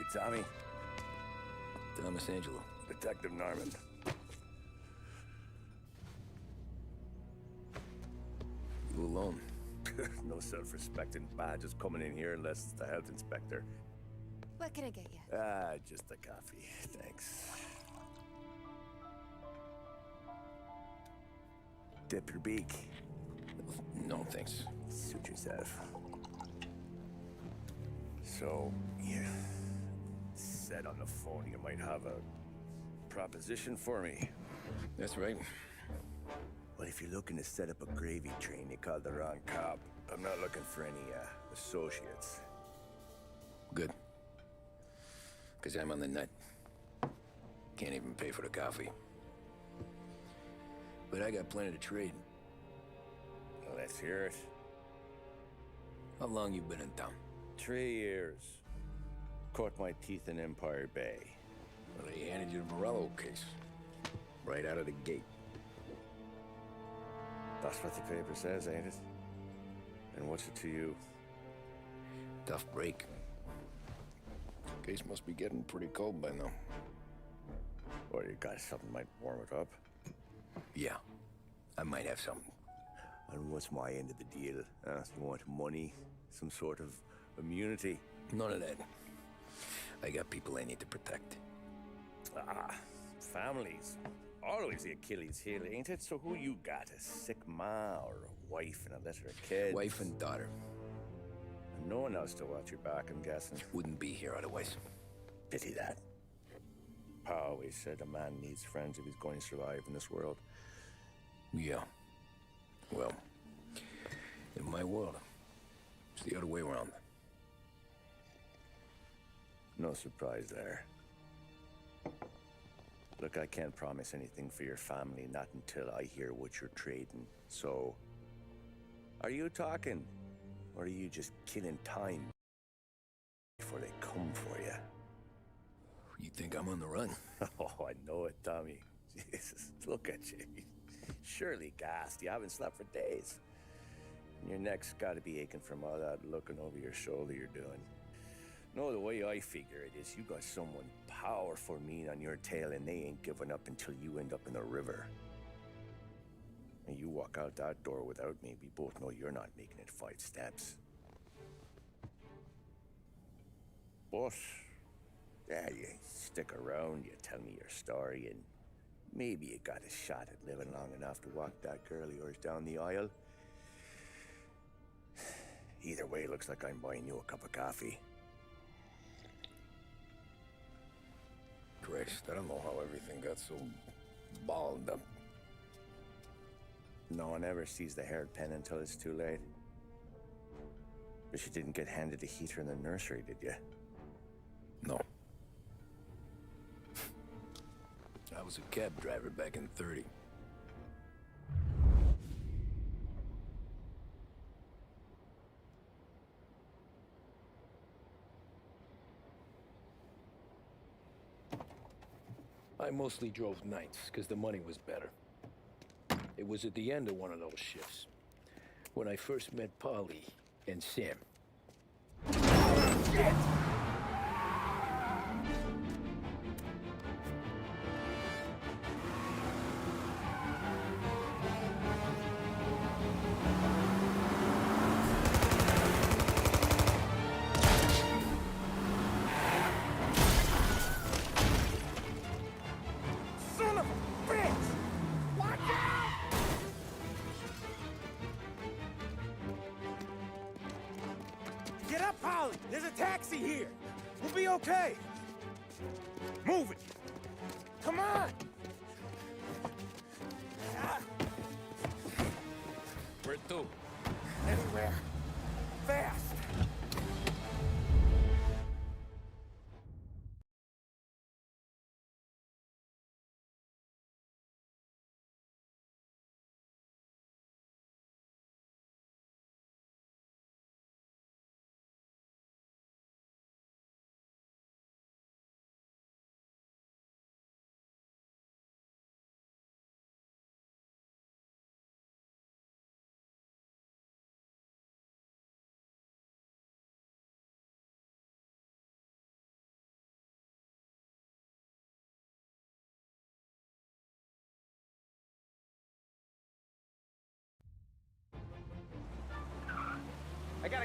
You Tommy? Thomas Angelo. Detective Norman. You alone? No self-respecting badges coming in here unless it's the health inspector. What can I get you? Just a coffee, thanks. Dip your beak. No, thanks. Suit yourself. So, you said on the phone you might have a proposition for me. That's right. Well, if you're looking to set up a gravy train, you called the wrong cop. I'm not looking for any, associates. Good. Because I'm on the nut. Can't even pay for the coffee. But I got plenty to trade. Well, let's hear it. How long you been in town? 3 years. Caught my teeth in Empire Bay. Well, they handed you the Morello case. Right out of the gate. That's what the paper says, ain't it? And what's it to you? Tough break. Case must be getting pretty cold by now. Or you got something might warm it up? Yeah, I might have something. And what's my end of the deal? You want money? Some sort of immunity? None of that. I got people I need to protect. Families. Always the Achilles heel, ain't it? So who you got? A sick ma or a wife and a litter of kids? Wife and daughter. And no one else to watch your back, I'm guessing. Wouldn't be here otherwise. Pity that. Pa always said a man needs friends if he's going to survive in this world. Yeah. Well, in my world, it's the other way around. No surprise there. Look, I can't promise anything for your family, not until I hear what you're trading. So, are you talking? Or are you just killing time before they come for you? You think I'm on the run? Oh, I know it, Tommy. Jesus, look at you. Surely gassed. You haven't slept for days. And your neck's got to be aching from all that looking over your shoulder you're doing. No, the way I figure it is you got someone powerful mean on your tail and they ain't giving up until you end up in the river. And you walk out that door without me, we both know you're not making it 5 steps. But, yeah, you stick around, you tell me your story, and maybe you got a shot at living long enough to walk that girl of yours down the aisle. Either way, it looks like I'm buying you a cup of coffee. Christ, I don't know how everything got so balled up. No one ever sees the haired pen until it's too late. But you didn't get handed a heater in the nursery, did you? No. I was a cab driver back in '30. I mostly drove nights, because the money was better. It was at the end of one of those shifts, when I first met Polly and Sam. Shit! Get up, Polly! There's a taxi here! We'll be okay! Move it! Come on! Where to? Anywhere. Fast!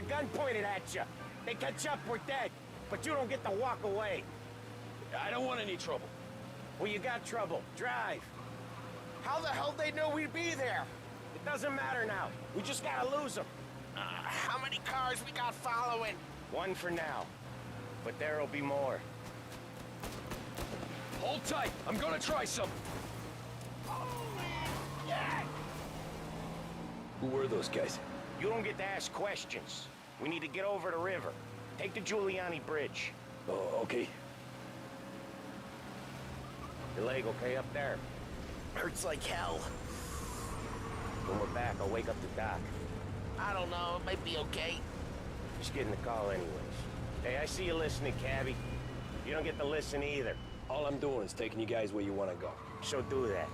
gun pointed at you. They catch up, we're dead. But you don't get to walk away. I don't want any trouble. Well, you got trouble. Drive. How the hell they know we'd be there? It doesn't matter now. We just gotta lose them. How many cars we got following? One for now. But there'll be more. Hold tight. I'm gonna try something. Yeah! Who were those guys? You don't get to ask questions. We need to get over the river. Take the Giuliani Bridge. Oh, okay. Your leg okay up there? Hurts like hell. When we're back, I'll wake up the doc. I don't know, it might be okay. Just getting the call anyways. Hey, I see you listening, cabbie. You don't get to listen either. All I'm doing is taking you guys where you want to go. So do that.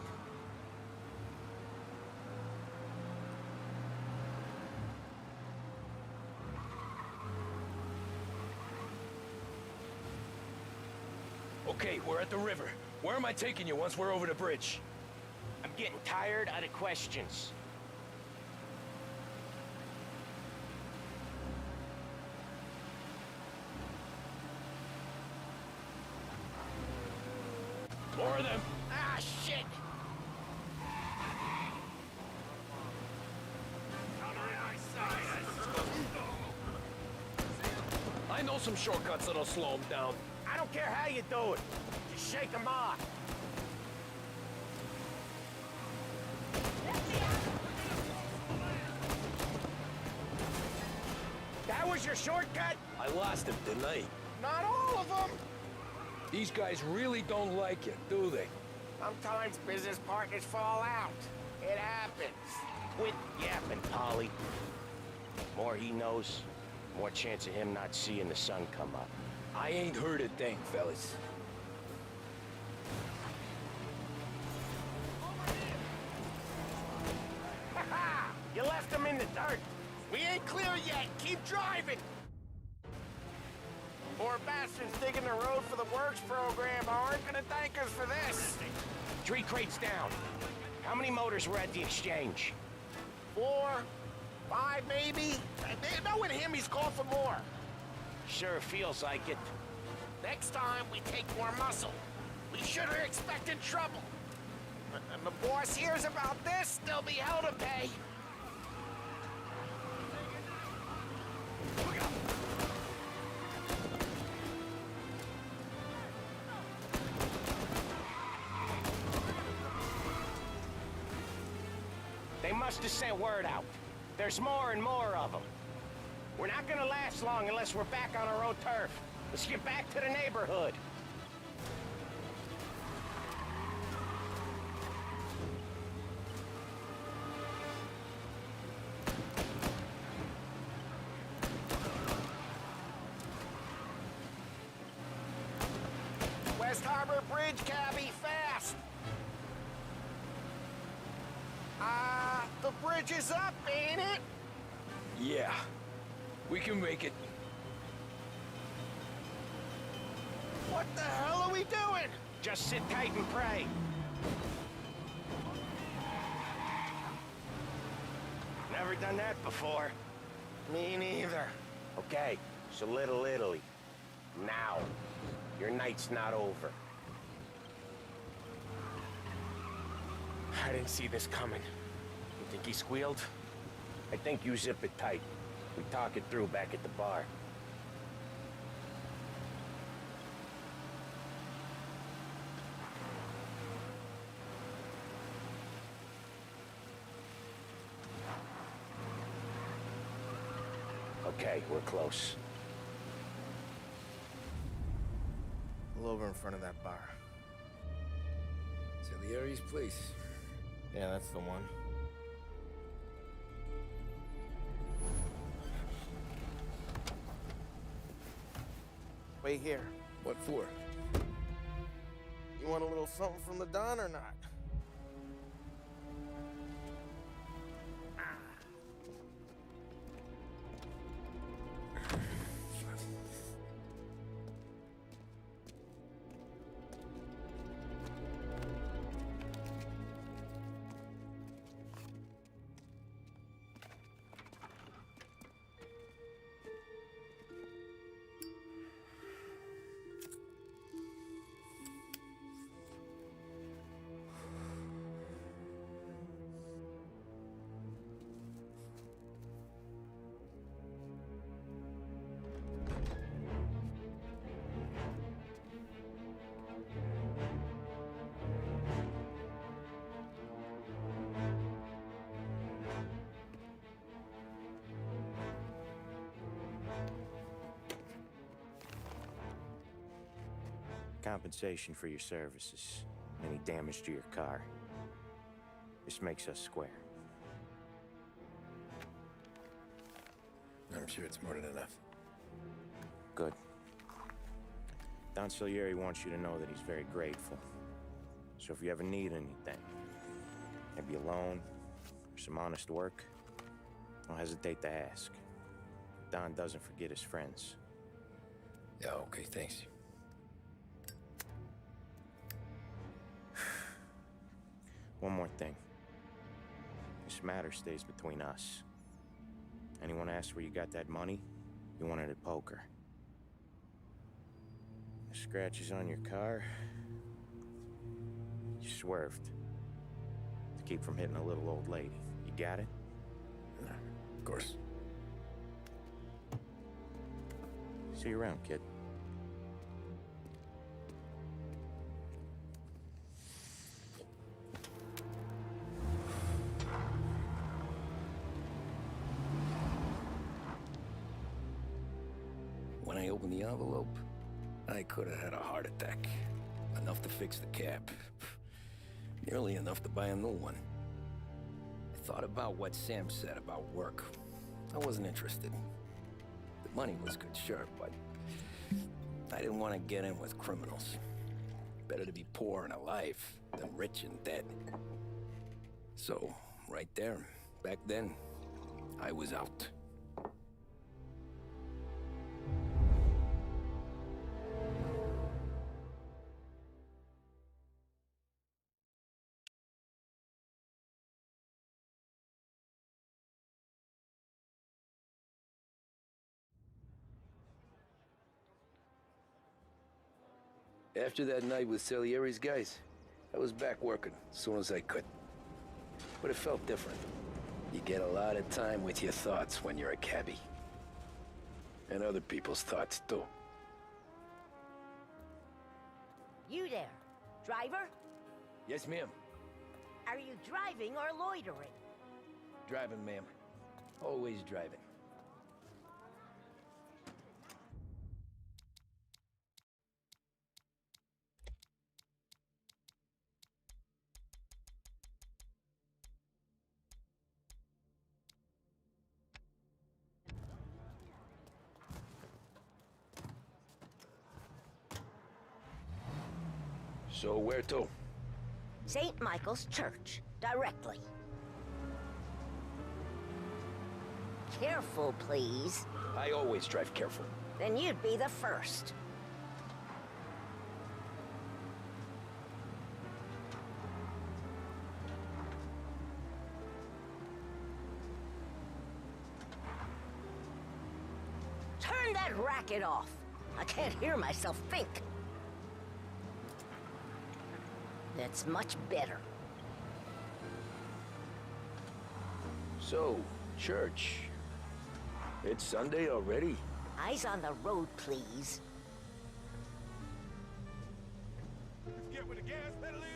Okay, we're at the river. Where am I taking you once we're over the bridge? I'm getting tired of the questions. More of them. Ah, shit! I know some shortcuts that'll slow them down. I don't care how you do it. Just shake them off. That was your shortcut? I lost him, didn't I? Not all of them! These guys really don't like it, do they? Sometimes business partners fall out. It happens. Quit yapping, Polly. More he knows, more chance of him not seeing the sun come up. I ain't heard a thing, fellas. Ha ha! You left him in the dirt. We ain't clear yet. Keep driving. Poor bastards digging the road for the works program aren't gonna thank us for this. 3 crates down. How many motors were at the exchange? 4, 5 maybe? Knowing him, he's called for more. Sure feels like it. Next time, we take more muscle. We should have expected trouble. And the boss hears about this, there'll be hell to pay. They must have sent word out. There's more and more of them. We're not gonna last long unless we're back on our own turf. Let's get back to the neighborhood. West Harbor Bridge, cabby, fast! The bridge is up, ain't it? Yeah. We can make it. What the hell are we doing? Just sit tight and pray. Never done that before. Me neither. Okay, so Little Italy. Now. Your night's not over. I didn't see this coming. You think he squealed? I think you zip it tight. We talk it through back at the bar. Okay, we're close. Pull over in front of that bar. Salieri's place. Yeah, that's the one. Wait here. What for? You want a little something from the Don or not? Compensation for your services. Any damage to your car. This makes us square. I'm sure it's more than enough. Good. Don Salieri wants you to know that he's very grateful. So if you ever need anything, maybe a loan, or some honest work, don't hesitate to ask. Don doesn't forget his friends. Yeah, okay, thanks. One more thing. This matter stays between us. Anyone asks where you got that money, you won it at poker. The scratches on your car, you swerved. To keep from hitting a little old lady. You got it? Of course. See you around, kid. When I opened the envelope, I could have had a heart attack. Enough to fix the cap. Nearly enough to buy a new one. I thought about what Sam said about work. I wasn't interested. The money was good, sure, but I didn't want to get in with criminals. Better to be poor and alive than rich and dead. So, right there, back then, I was out. After that night with Salieri's guys, I was back working as soon as I could. But it felt different. You get a lot of time with your thoughts when you're a cabbie. And other people's thoughts, too. You there, driver? Yes, ma'am. Are you driving or loitering? Driving, ma'am. Always driving. So where to? St. Michael's Church, directly. Careful, please. I always drive careful. Then you'd be the first. Turn that racket off. I can't hear myself think. That's much better. So, church. It's Sunday already? Eyes on the road, please. Get where the gas pedal is?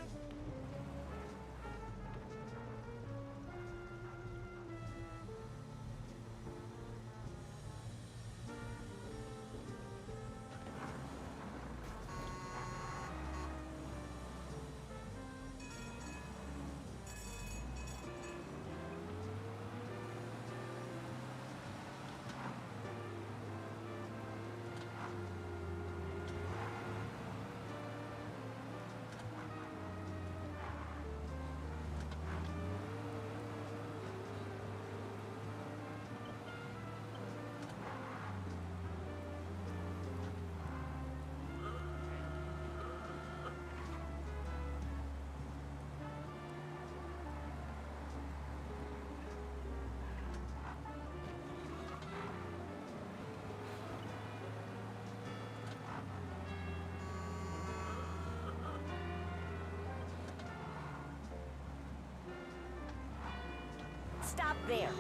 Stop there,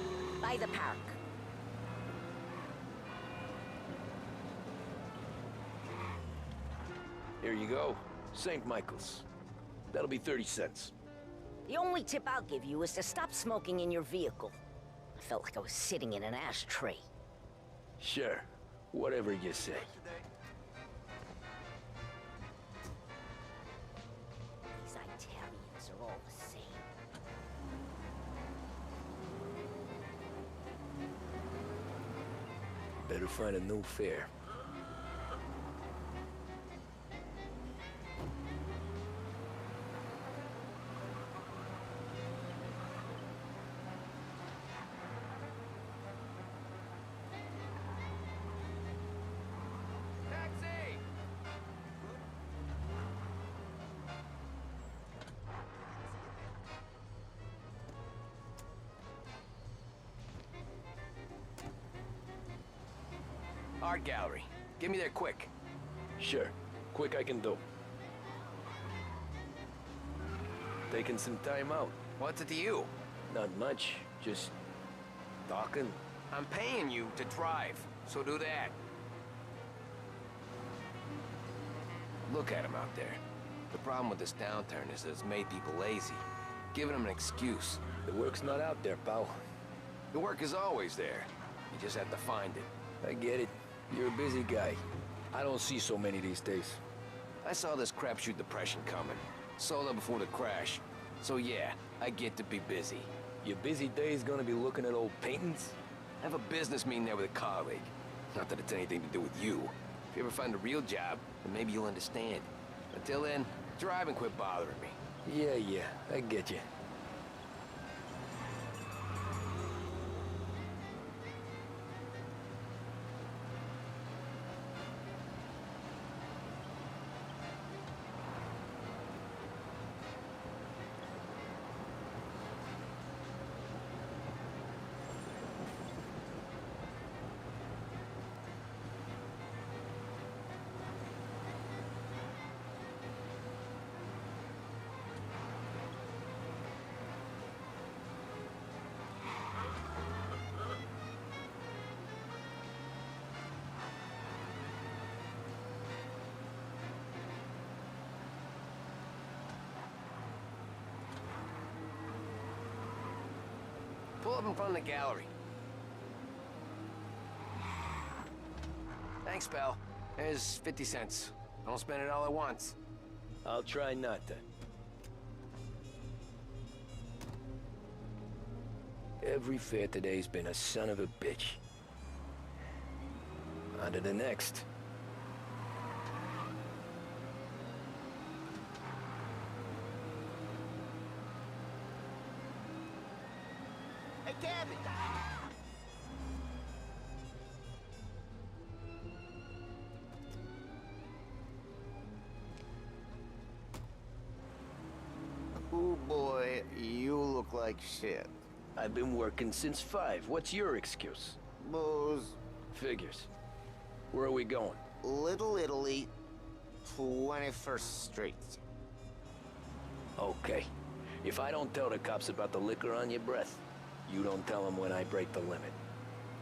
by the park. Here you go. St. Michael's. That'll be 30 cents. The only tip I'll give you is to stop smoking in your vehicle. I felt like I was sitting in an ashtray. Sure. Whatever you say. they're all the same. Better find a new fare. Taxi! Art gallery. Get me there quick. Sure. Quick I can do. Taking some time out. What's it to you? Not much. Just talking. I'm paying you to drive, so do that. Look at him out there. The problem with this downturn is that it's made people lazy, giving them an excuse. The work's not out there, pal. The work is always there. You just have to find it. I get it. You're a busy guy. I don't see so many these days. I saw this crapshoot depression coming. Sold up before the crash. So yeah, I get to be busy. Your busy day's gonna be looking at old paintings? I have a business meeting there with a colleague. Not that it's anything to do with you. If you ever find a real job, then maybe you'll understand. Until then, drive and quit bothering me. Yeah, I get you. Pull up in front of the gallery. Thanks, pal. There's 50 cents. Don't spend it all at once. I'll try not to. Every fare today's been a son of a bitch. On to the next. Hey, Gabby! Oh boy, you look like shit. I've been working since 5. What's your excuse? Booze, Figures. Where are we going? Little Italy, 21st Street. Okay. If I don't tell the cops about the liquor on your breath, you don't tell them when I break the limit.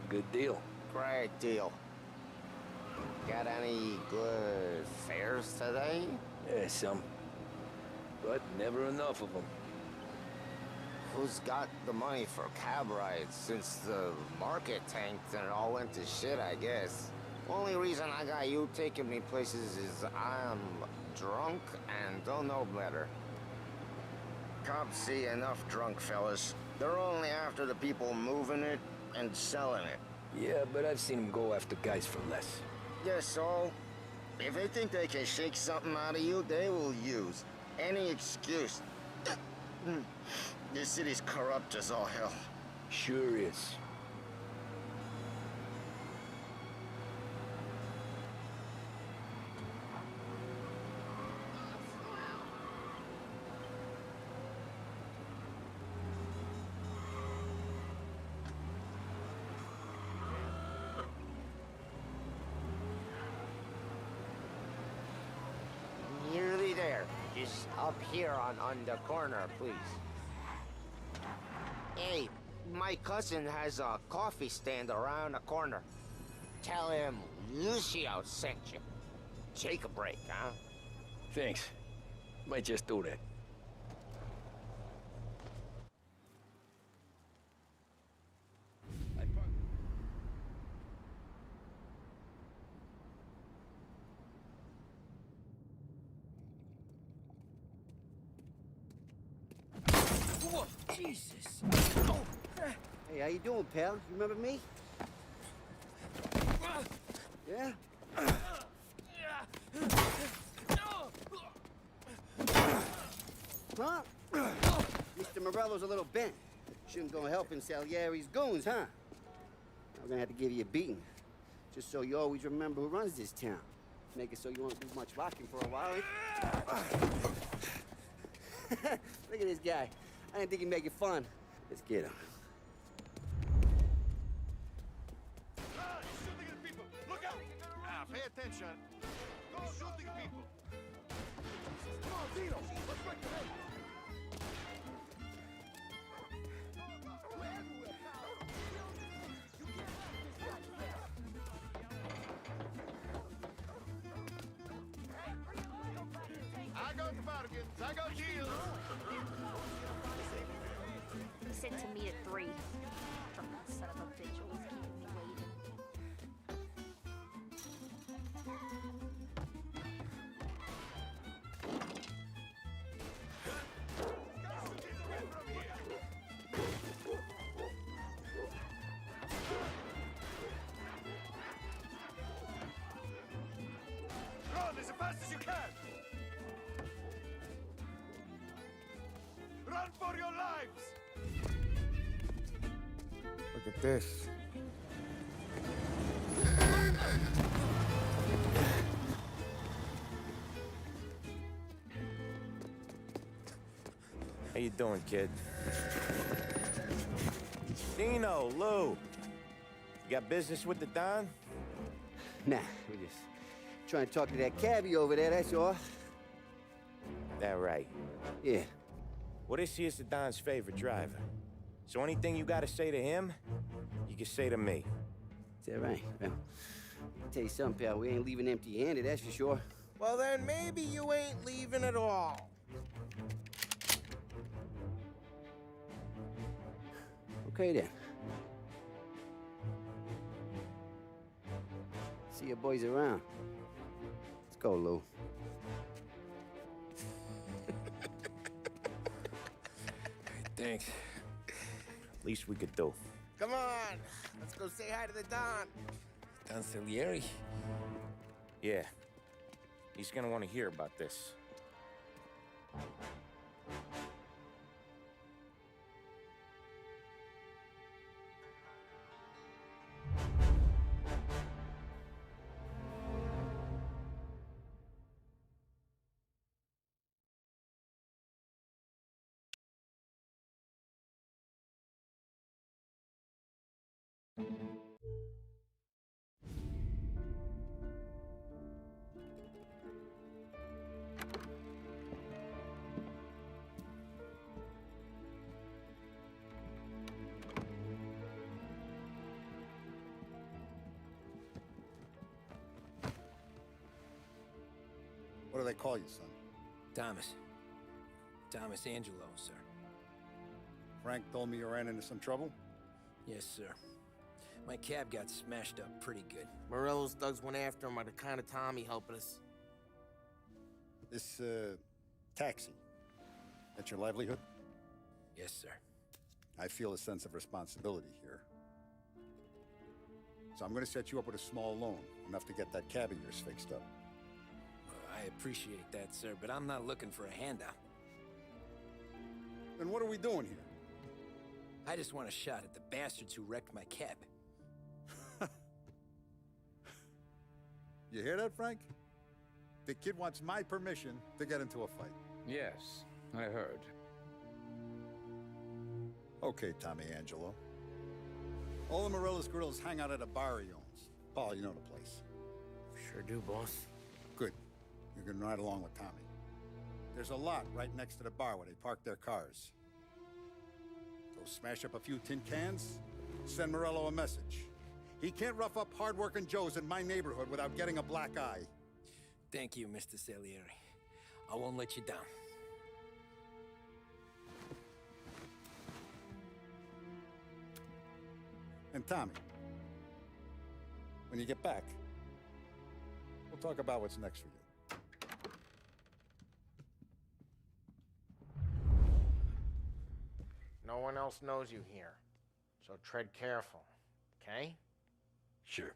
Good deal. Great deal. Got any good fares today? Yeah, some. But never enough of them. Who's got the money for cab rides since the market tanked and it all went to shit, I guess? Only reason I got you taking me places is I'm drunk and don't know better. Cops see enough drunk fellas. They're only after the people moving it and selling it. Yeah, but I've seen them go after guys for less. Yes, so if they think they can shake something out of you, they will use any excuse. This city's corrupt as all hell. Sure is. Nearly there. Just up here on the corner, please. Hey, my cousin has a coffee stand around the corner. Tell him Lucio sent you. Take a break, huh? Thanks. Might just do that. Whoa, Jesus. Hey, how you doing, pal? You remember me? Yeah? Huh? Mr. Morello's a little bent. Shouldn't go helping Salieri's goons, huh? I'm gonna have to give you a beating. Just so you always remember who runs this town. Make it so you won't do much rocking for a while. Look at this guy. I didn't think he'd make it fun. Let's get him. He's shooting at people! Look out! Pay attention. He's shooting people. Come on, Zeno! Let's break the head! I got bargains, I got deals. He said to meet at 3. Drunken son of a bitch always keeping me waiting. Run as fast as you can! Run for your lives! Look at this. How you doing, kid? Dino, Lou. You got business with the Don? Nah, we're just trying to talk to that cabbie over there, that's all. That right. Yeah. Well, this here's the Don's favorite driver. So anything you gotta say to him, you can say to me. Is that right? Well, I'll tell you something, pal. We ain't leaving empty-handed, that's for sure. Well, then maybe you ain't leaving at all. Okay, then. See your boys around. Let's go, Lou. Thanks. Least we could do. Come on, let's go say hi to the Don. Don Salieri? Yeah. He's gonna want to hear about this. What do they call you, son? Thomas. Thomas Angelo, sir. Frank told me you ran into some trouble? Yes, sir. My cab got smashed up pretty good. Morello's thugs went after him on account of Tommy helping us. This, taxi. That's your livelihood? Yes, sir. I feel a sense of responsibility here. So I'm gonna set you up with a small loan, enough to get that cab of yours fixed up. I appreciate that, sir, but I'm not looking for a handout. Then what are we doing here? I just want a shot at the bastards who wrecked my cab. You hear that, Frank? The kid wants my permission to get into a fight. Yes, I heard. Okay, Tommy Angelo. All the Morello's girls hang out at a bar he owns. Paul, you know the place. Sure do, boss. Good. You're gonna ride along with Tommy. There's a lot right next to the bar where they park their cars. Go smash up a few tin cans, send Morello a message. He can't rough up hard-working Joes in my neighborhood without getting a black eye. Thank you, Mr. Salieri. I won't let you down. And Tommy, when you get back, we'll talk about what's next for you. else knows you here. So tread careful, okay? Sure.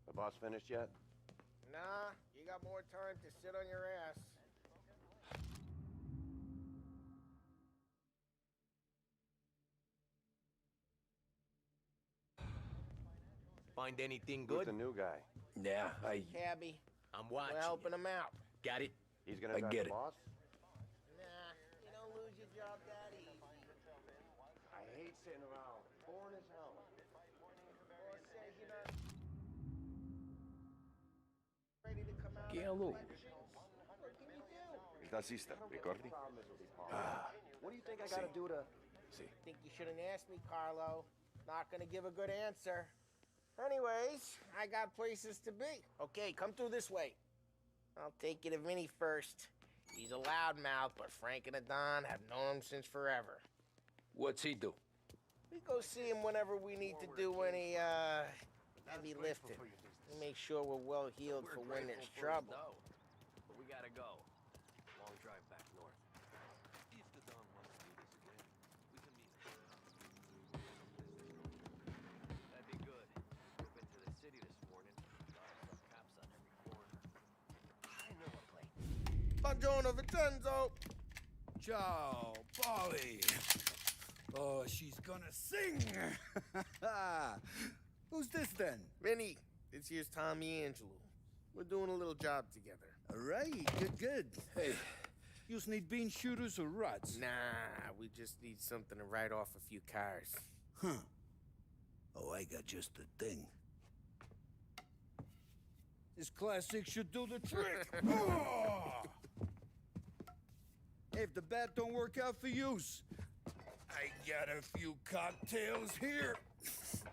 The boss finished yet? Nah, you got more time to sit on your ass. Find anything Who's good? the new guy? Yeah, Cabbie, I'm watching. we're helping him out. Got it? He's gonna I drive get the it. boss? Nah, you don't lose your job that easy. I hate sitting around. Boring as hell. Boss says you're not ready to come out. Che hello. What can you do? Il tassista, ricordi? What do you think I gotta do to... Think you shouldn't ask me, Carlo. Not gonna give a good answer. Anyways, I got places to be. Okay, come through this way. I'll take you to Vinny first. He's a loudmouth, but Frank and the Don have known him since forever. What's he do? We go see him whenever we need to do any, heavy lifting. We make sure we're well healed for when there's trouble. But we gotta go. Long drive back north. If the Don wants to do this again, we can meet. That'd be good. We've been to the city this morning. Some cops on every corner. I know a place. Buongiorno, Vincenzo! Ciao, Polly. Oh, she's gonna sing. Who's this then? Vinny, this here's Tommy Angelo. We're doing a little job together. All right, good. Hey, you need bean shooters or rods? Nah, we just need something to write off a few cars. Huh. Oh, I got just the thing. This classic should do the trick. Oh! Hey, if the bat don't work out for yous, I got a few cocktails here.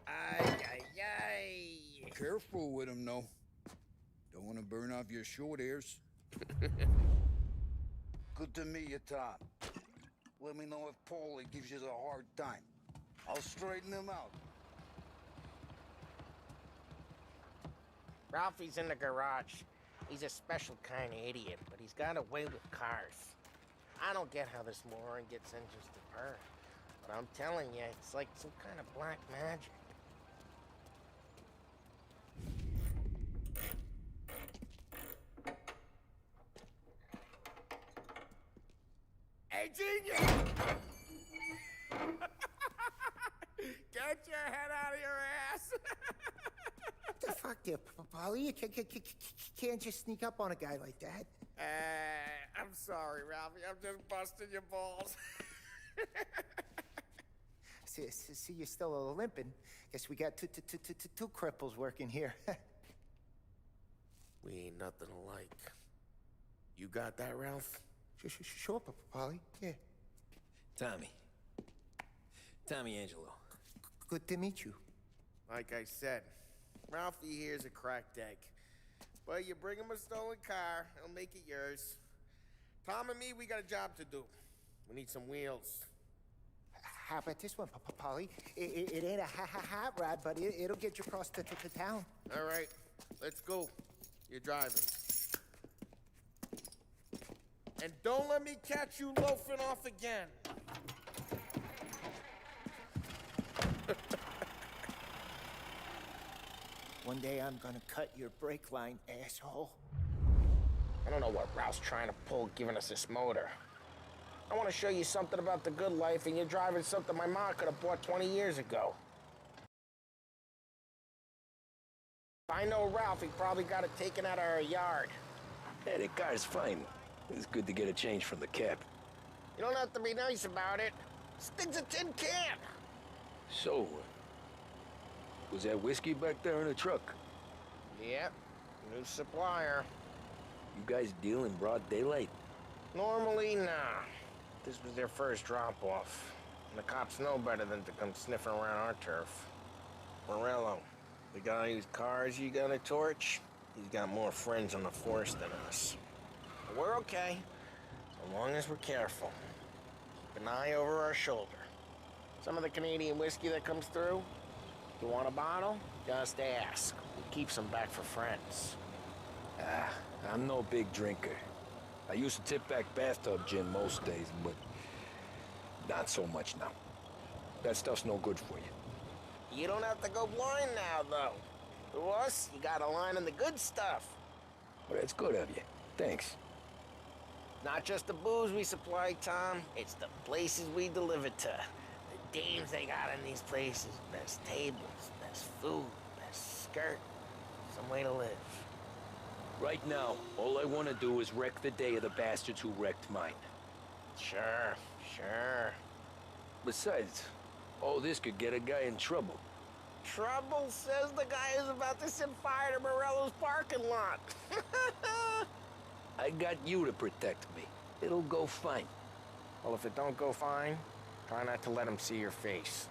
Ay. Careful with them, though. Don't want to burn off your short hairs. Good to meet you, Tom. Let me know if Paulie gives you a hard time. I'll straighten him out. Ralphie's in the garage. He's a special kind of idiot, but he's got a way with cars. I don't get how this moron gets engines to purr. But I'm telling you, it's like some kind of black magic. Hey, genius! Get your head out of your ass! What the fuck there, Polly? You can't just sneak up on a guy like that. I'm sorry, Ralphie. I'm just busting your balls. See, you're still limping. Guess we got two cripples working here. We ain't nothing alike. You got that, Ralph? Sure, Polly. Yeah. Tommy Angelo. Good to meet you. Like I said, Ralphie here's a cracked egg. But you bring him a stolen car, he'll make it yours. Tom and me, we got a job to do. We need some wheels. How about this one, Polly? It ain't a hot rod, but it'll get you across to town. All right, let's go. You're driving. And don't let me catch you loafing off again. One day I'm gonna cut your brake line, asshole. I don't know what Ralph's trying to pull giving us this motor. I want to show you something about the good life, and you're driving something my mom could have bought 20 years ago. If I know Ralph, he probably got it taken out of our yard. Hey, the car's fine. It's good to get a change from the cap. You don't have to be nice about it. This thing's a tin can. So, was that whiskey back there in the truck? Yep, new supplier. You guys deal in broad daylight? Normally, nah. This was their first drop-off. And the cops know better than to come sniffing around our turf. Morello, the guy whose cars you got a torch, he's got more friends on the force than us. But we're okay, so long as we're careful. Keep an eye over our shoulder. Some of the Canadian whiskey that comes through, you want a bottle? Just ask. We keep some back for friends. I'm no big drinker. I used to tip back bathtub gin most days, but Not so much now. That stuff's no good for you. You don't have to go blind now, though. To us, you got a line on the good stuff. Well, that's good of you. Thanks. Not just the booze we supply, Tom. It's the places we deliver to. The dames they got in these places. Best tables, best food, best skirt. Some way to live. Right now, all I want to do is wreck the day of the bastards who wrecked mine. Sure, sure. Besides, all this could get a guy in trouble. Trouble says the guy is about to set fire to Morello's parking lot. I got you to protect me. It'll go fine. Well, if it don't go fine, try not to let them see your face.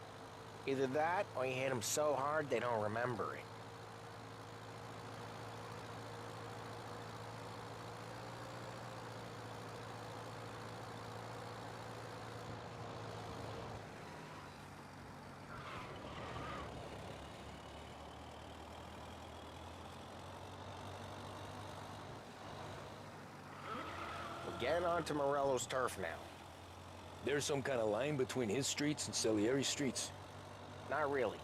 Either that, or you hit them so hard they don't remember it. Getting onto Morello's turf now. There's some kind of line between his streets and Salieri's streets? Not really.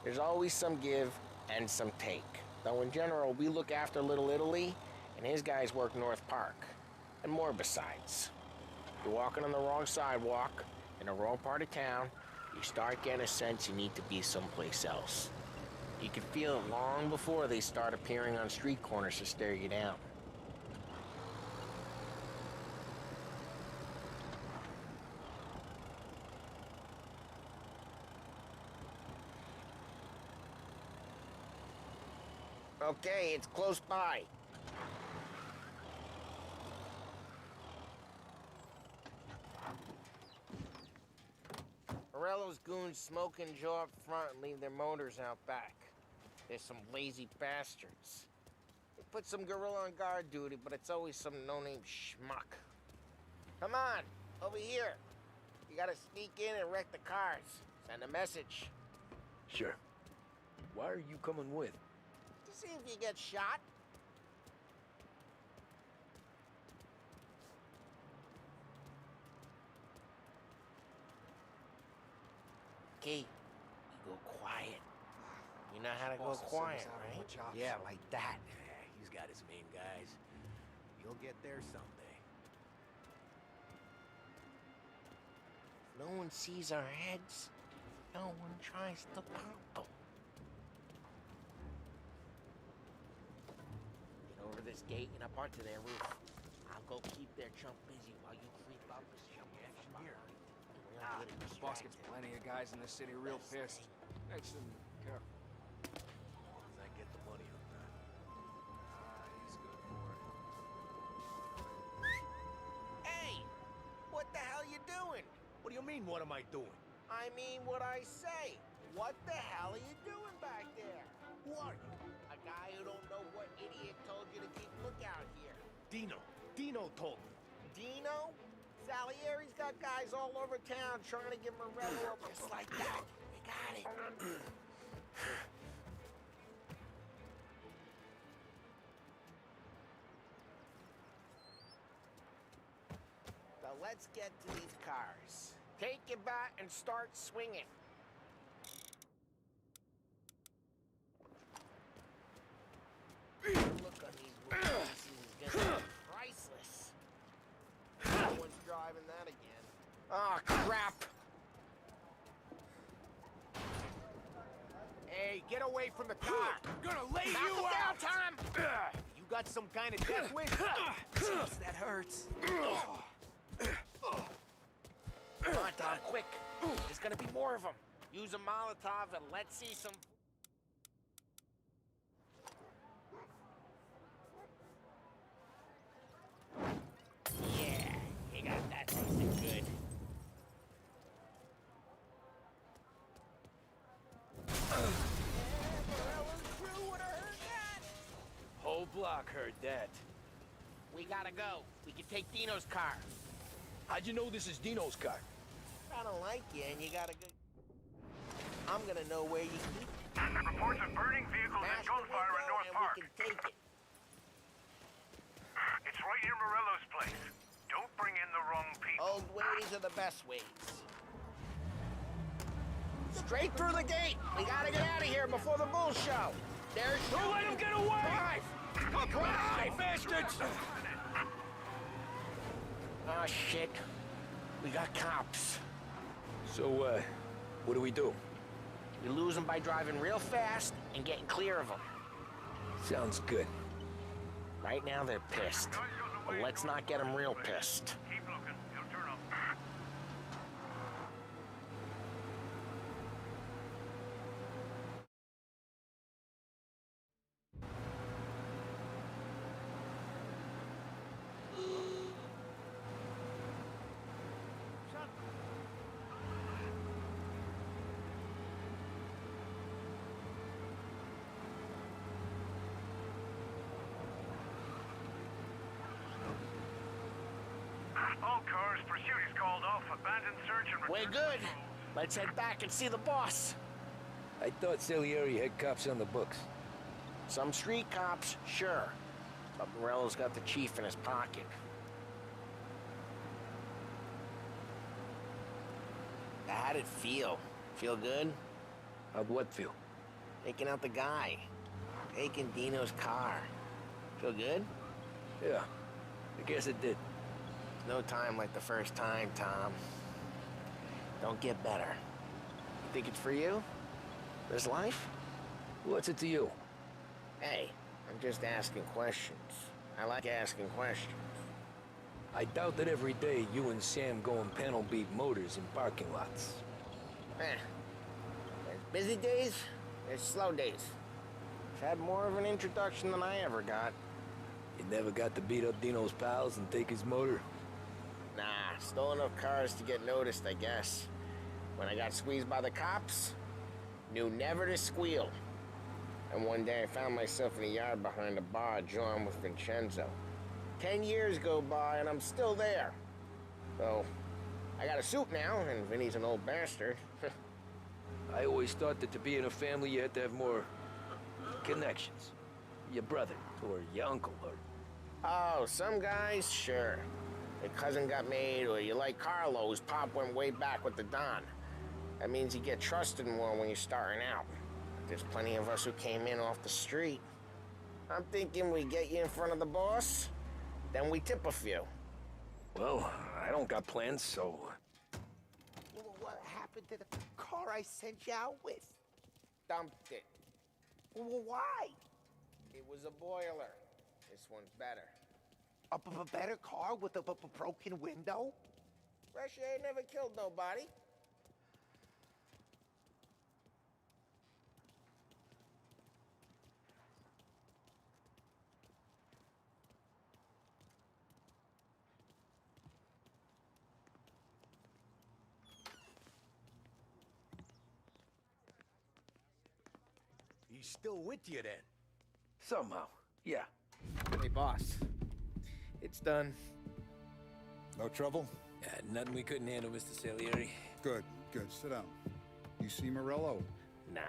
There's always some give and some take. Though in general, we look after Little Italy, and his guys work North Park. And more besides. You're walking on the wrong sidewalk, in the wrong part of town, you start getting a sense you need to be someplace else. You can feel it long before they start appearing on street corners to stare you down. Okay, it's close by. Morello's goons smoke and jaw up front and leave their motors out back. They're some lazy bastards. They put some gorilla on guard duty, but it's always some no-name schmuck. Come on, over here. You gotta sneak in and wreck the cars. Send a message. Sure. Why are you coming with? To see if you get shot. Okay, you go quiet. You know how to go quiet, right? Yeah, like that. He's got his main guys. You'll get there someday. If no one sees our heads, no one tries to pop them. Get over this gate and up onto their roof. I'll go keep their chump busy while you creep up and jump action here. Boss gets plenty of guys in the city real pissed. Next to him, careful. As I get the money on that. He's good for it. Hey! What the hell you doing? What do you mean, what am I doing? I mean what I say. What the hell are you doing back there? Who are you? A guy who don't know what idiot told you to keep lookout here. Dino. Dino told me. Dino? Salieri's got guys all over town trying to get Morello up just like that. We got it. So let's get to these cars. Take your bat and start swinging. The look on these faces is gonna be priceless. No one's driving that again. Oh, crap! Hey, get away from the car! Gonna lay Knock you him out! down, Tom! You got some kind of death wish? Jeez, that hurts. Come on, Tom, quick. There's gonna be more of them. Use a Molotov and let's see some... Yeah, you got that tasting good. Whole block heard that. We gotta go. We can take Dino's car. How'd you know this is Dino's car? I don't like you and you got a good... I'm gonna know where you keep it. Reports of burning vehicles and gunfire in North Park. We can take it. It's right near Morello's place. Don't bring in the wrong Old ways are the best ways. Straight through the gate. We gotta get out of here before the bull show. There's... Don't let him get away! Drive! Bastards! Oh, shit. We got cops. So, what do we do? We lose them by driving real fast and getting clear of them. Sounds good. Right now, they're pissed. But let's not get them real pissed. Keep looking. He'll turn up. All cars, pursuit is called off. Abandoned search and We're good. Let's head back and see the boss. I thought Salieri had cops on the books. Some street cops, sure. But Morello's got the chief in his pocket. How'd it feel? Feel good? How'd what feel? Taking out the guy. Taking Dino's car. Feel good? Yeah, I guess it did. No time like the first time, Tom. Don't get better. You think it's for you? This life? What's it to you? Hey, I'm just asking questions. I like asking questions. I doubt that every day you and Sam go and panel beat motors in parking lots. There's busy days, there's slow days. I've had more of an introduction than I ever got. You never got to beat up Dino's pals and take his motor? Nah, stole enough cars to get noticed, I guess. When I got squeezed by the cops, knew never to squeal. And one day I found myself in the yard behind a bar drawn with Vincenzo. 10 years go by and I'm still there. So, I got a suit now, and Vinny's an old bastard. I always thought that to be in a family you had to have more connections. Your brother, or your uncle, or... Oh, some guys, sure. Your cousin got made, or you like Carlos, Pop went way back with the Don. That means you get trusted more when you're starting out. There's plenty of us who came in off the street. I'm thinking we get you in front of the boss, then we tip a few. Well, I don't got plans, so... What happened to the car I sent you out with? Dumped it. Well, why? It was a boiler. This one's better. A better car with a broken window? Fresh air never killed nobody. He's still with you then? Somehow, yeah. Hey, boss. It's done. No trouble? Yeah, nothing we couldn't handle, Mr. Salieri. Good, good. Sit down. You see Morello? Nah.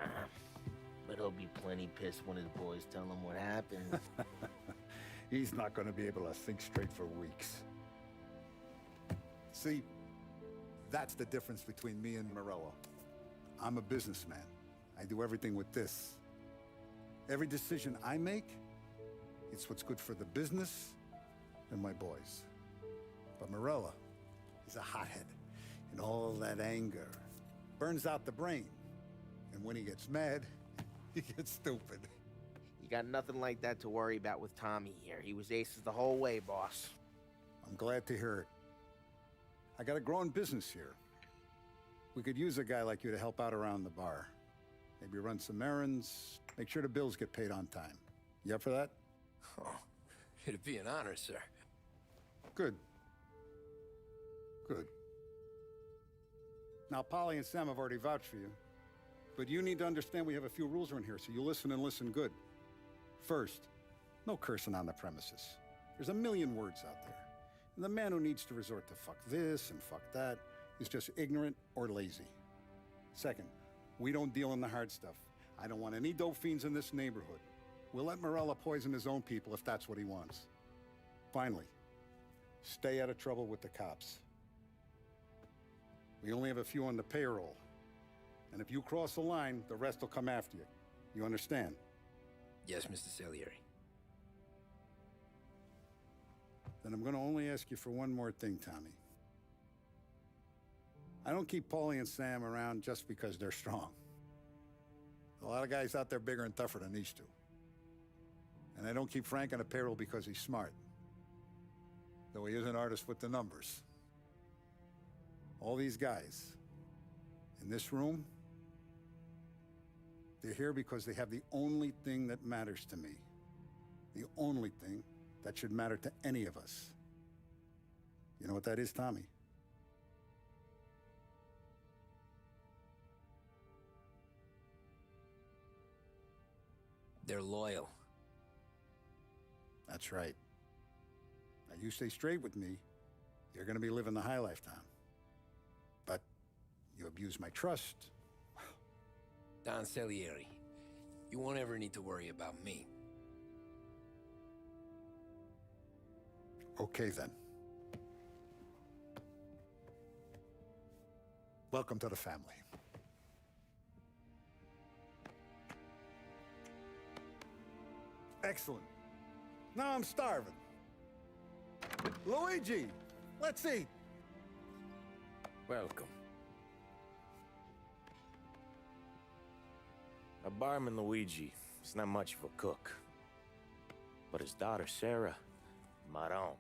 But he'll be plenty pissed when his boys tell him what happened. He's not going to be able to think straight for weeks. See, that's the difference between me and Morello. I'm a businessman. I do everything with this. Every decision I make, it's what's good for the business and my boys. But Morello, he's a hothead, and all that anger burns out the brain. And when he gets mad, he gets stupid. You got nothing like that to worry about with Tommy here. He was aces the whole way, boss. I'm glad to hear it. I got a growing business here. We could use a guy like you to help out around the bar. Maybe run some errands, make sure the bills get paid on time. You up for that? Oh, it'd be an honor, sir. Good. Good. Now, Polly and Sam have already vouched for you. But you need to understand we have a few rules around here, so you listen and listen good. First, no cursing on the premises. There's a million words out there. And the man who needs to resort to fuck this and fuck that is just ignorant or lazy. Second, we don't deal in the hard stuff. I don't want any dope fiends in this neighborhood. We'll let Morello poison his own people if that's what he wants. Finally, stay out of trouble with the cops. We only have a few on the payroll. And if you cross the line, the rest will come after you. You understand? Yes, Mr. Salieri. Then I'm gonna only ask you for one more thing, Tommy. I don't keep Paulie and Sam around just because they're strong. A lot of guys out there bigger and tougher than these two. And I don't keep Frank on the payroll because he's smart. Though he is an artist with the numbers. All these guys in this room, they're here because they have the only thing that matters to me. The only thing that should matter to any of us. You know what that is, Tommy? They're loyal. That's right. Now, you stay straight with me, you're gonna be living the high life, Tom. But you abuse my trust. Don Salieri, you won't ever need to worry about me. Okay, then. Welcome to the family. Excellent. Now I'm starving. Luigi, let's eat. Welcome. A barman Luigi is not much of a cook. But his daughter, Sarah, Maron.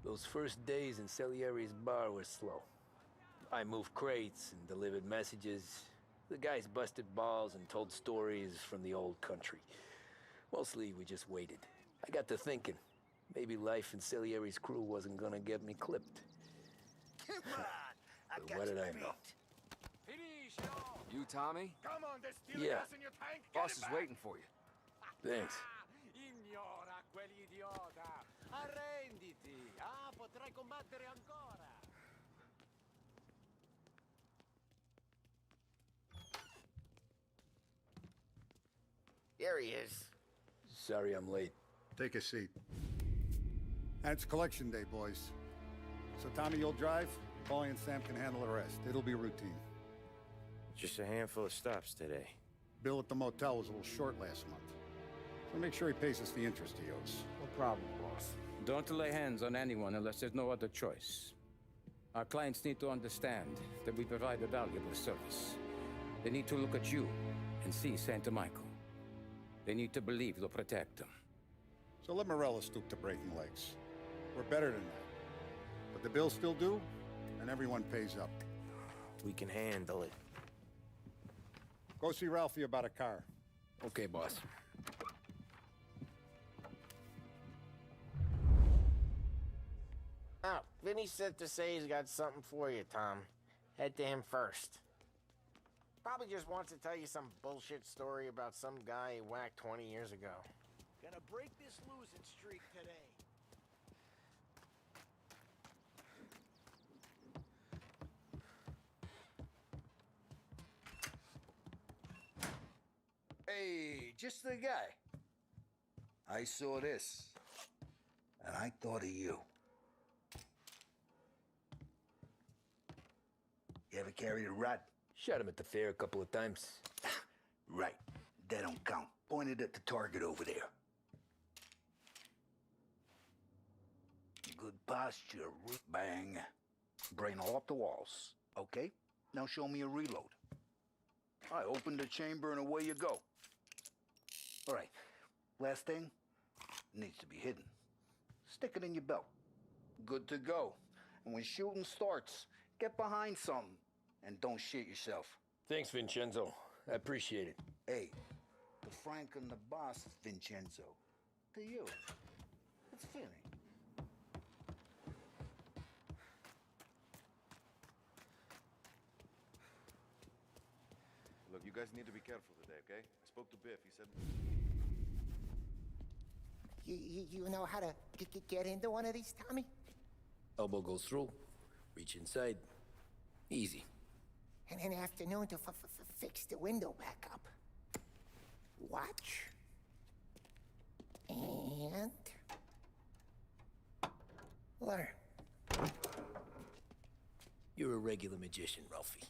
Those first days in Salieri's bar were slow. I moved crates and delivered messages. The guys busted balls and told stories from the old country. Mostly, we just waited. I got to thinking, maybe life in Salieri's crew wasn't gonna get me clipped. Come on, But what did I know? You, Tommy? Come on, there's still Yeah. gas in your tank. Boss is waiting for you. Thanks. Ignora quell'idiota. Arrenditi. Ah, potrai combattere ancora. Here he is. Sorry I'm late. Take a seat. And it's collection day, boys. So Tommy, you'll drive. Paulie and Sam can handle the rest. It'll be routine. Just a handful of stops today. Bill at the motel was a little short last month. So make sure he pays us the interest he owes. No problem, boss. Don't lay hands on anyone unless there's no other choice. Our clients need to understand that we provide a valuable service. They need to look at you and see Santa Michael. They need to believe you'll protect them. So let Morella stoop to breaking legs. We're better than that. But the bill's still due, and everyone pays up. We can handle it. Go see Ralphie about a car. Okay, boss. Oh, Vinny said to say he's got something for you, Tom. Head to him first. Probably just wants to tell you some bullshit story about some guy he whacked 20 years ago. Gonna break this losing streak today. Hey, just the guy. I saw this, and I thought of you. You ever carried a rod? Shot him at the fair a couple of times. Right. That don't count. Pointed at the target over there. Good posture. Bang. Brain all up the walls. Okay? Now show me a reload. I open the chamber and away you go. All right. Last thing. Needs to be hidden. Stick it in your belt. Good to go. And when shooting starts, get behind something. And don't shit yourself. Thanks, Vincenzo. I appreciate it. Hey, the Frank and the boss, Vincenzo. To you. It's Vinny. Look, you guys need to be careful today, okay? I spoke to Biff. He said... You know how to get into one of these, Tommy? Elbow goes through, reach inside. Easy. And an afternoon to fix the window back up. Watch. And... learn. You're a regular magician, Ralphie.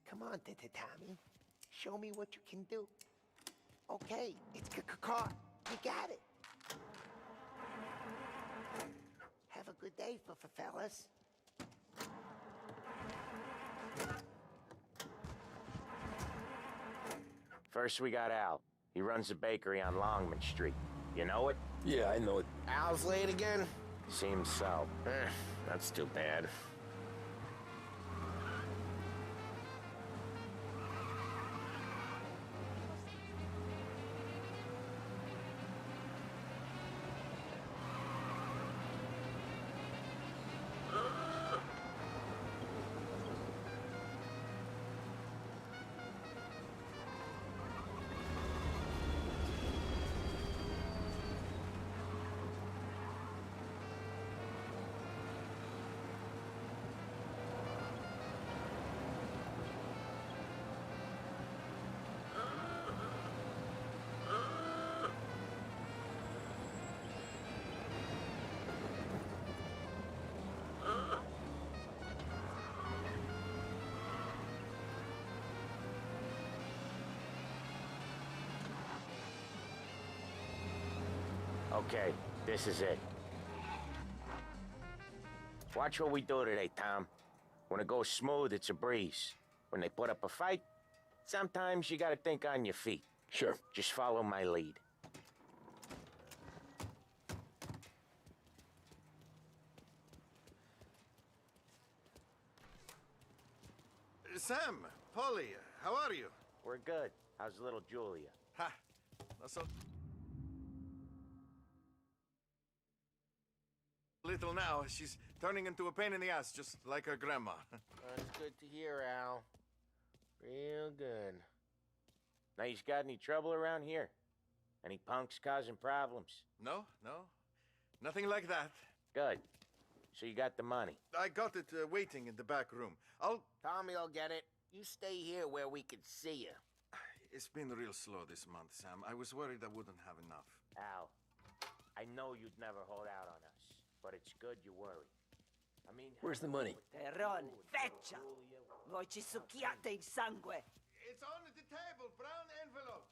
Come on, Tommy. Show me what you can do. Okay, it's caught. You got it. Have a good day, fellas. First, we got Al. He runs a bakery on Longman Street. You know it? Yeah, I know it. Al's late again? Seems so. That's too bad. Okay, this is it. Watch what we do today, Tom. When it goes smooth, it's a breeze. When they put up a fight, sometimes you gotta think on your feet. Sure. Just follow my lead. Sam, Polly, how are you? We're good. How's little Julia? Ha! Not so little now. She's turning into a pain in the ass, just like her grandma. That's good to hear, Al. Real good. Now, you got any trouble around here? Any punks causing problems? No. Nothing like that. Good. So you got the money? I got it waiting in the back room. Tommy will get it. You stay here where we can see you. It's been real slow this month, Sam. I was worried I wouldn't have enough. Al, I know you'd never hold out on us, but it's good you worry. I mean... Where's the money? Terrone, feccia! Voi ci succhiate il sangue! It's on the table, brown envelope.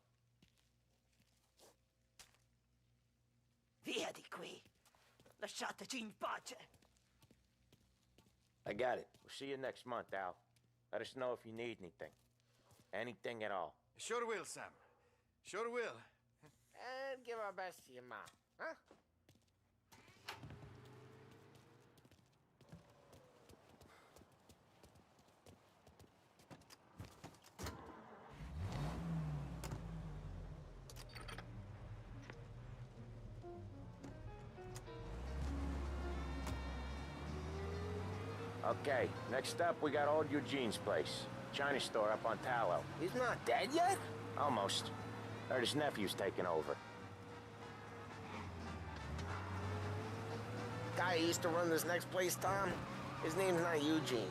Via di qui! Lasciateci in pace! I got it. We'll see you next month, Al. Let us know if you need anything. Anything at all. Sure will, Sam. Sure will. And give our best to your mom, huh? Okay, next up, we got old Eugene's place. China store up on Tallow. He's not dead yet? Almost. Heard his nephew's taking over. Guy who used to run this next place, Tom, his name's not Eugene.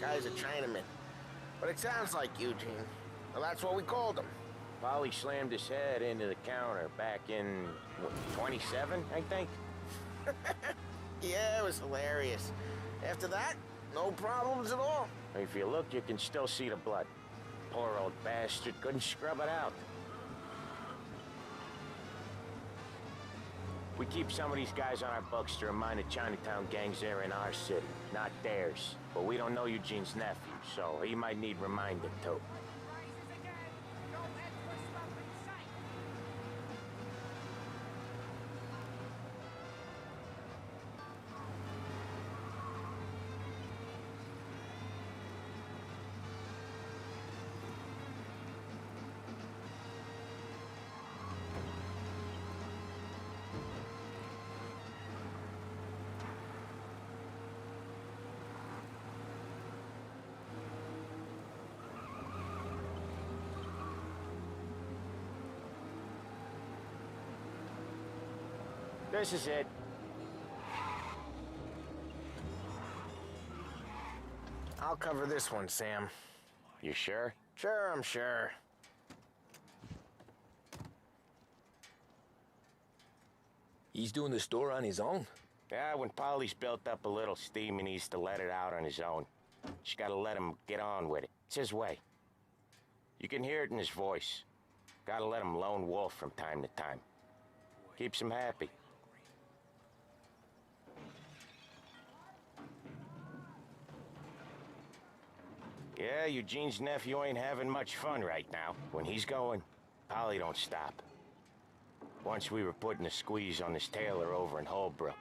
Guy's a Chinaman. But it sounds like Eugene. Well, that's what we called him. Polly slammed his head into the counter back in, what, 27, I think? Yeah, it was hilarious. After that, no problems at all. If you look, you can still see the blood. Poor old bastard couldn't scrub it out. We keep some of these guys on our books to remind the Chinatown gangs they're in our city, not theirs. But we don't know Eugene's nephew, so he might need reminding too. This is it. I'll cover this one, Sam. You sure? Sure, I'm sure. He's doing the store on his own? Yeah, when Polly's built up a little steam, he needs to let it out on his own. Just gotta let him get on with it. It's his way. You can hear it in his voice. Gotta let him lone wolf from time to time. Keeps him happy. Yeah, Eugene's nephew ain't having much fun right now. When he's going, Polly don't stop. Once we were putting a squeeze on this tailor over in Holbrook.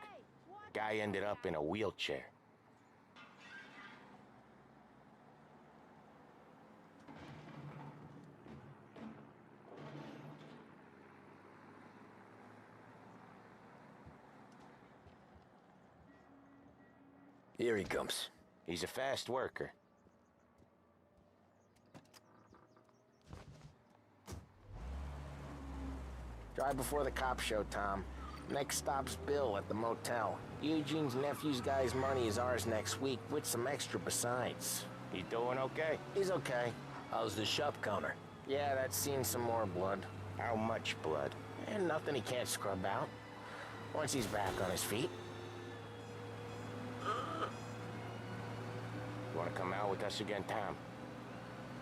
Guy ended up in a wheelchair. Here he comes. He's a fast worker. Drive before the cops show, Tom. Next stop's Bill at the motel. Eugene's nephew's guy's money is ours next week, with some extra besides. He doing okay? He's okay. How's the shop counter? Yeah, that's seen some more blood. How much blood? And nothing he can't scrub out. Once he's back on his feet. You wanna come out with us again, Tom?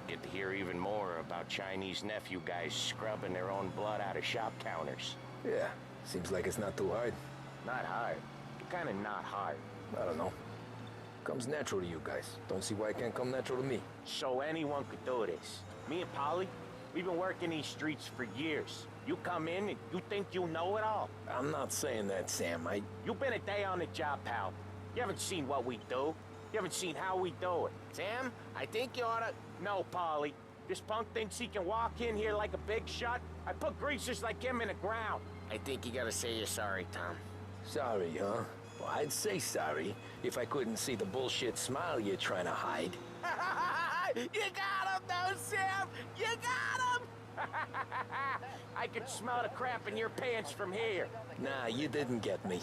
Get to hear even more about Chinese nephew guys scrubbing their own blood out of shop counters. Yeah, seems like it's not too hard. Not hard. Kinda not hard. I don't know. Comes natural to you guys. Don't see why it can't come natural to me. So anyone could do this. Me and Polly, we've been working these streets for years. You come in and you think you know it all. I'm not saying that, Sam. You've been a day on the job, pal. You haven't seen what we do. You haven't seen how we do it. Sam, I think you oughta... No, Polly. This punk thinks he can walk in here like a big shot. I put greasers like him in the ground. I think you gotta say you're sorry, Tom. Sorry, huh? Well, I'd say sorry if I couldn't see the bullshit smile you're trying to hide. You got him, though, Sam! You got him! I could smell the crap in your pants from here. Nah, you didn't get me.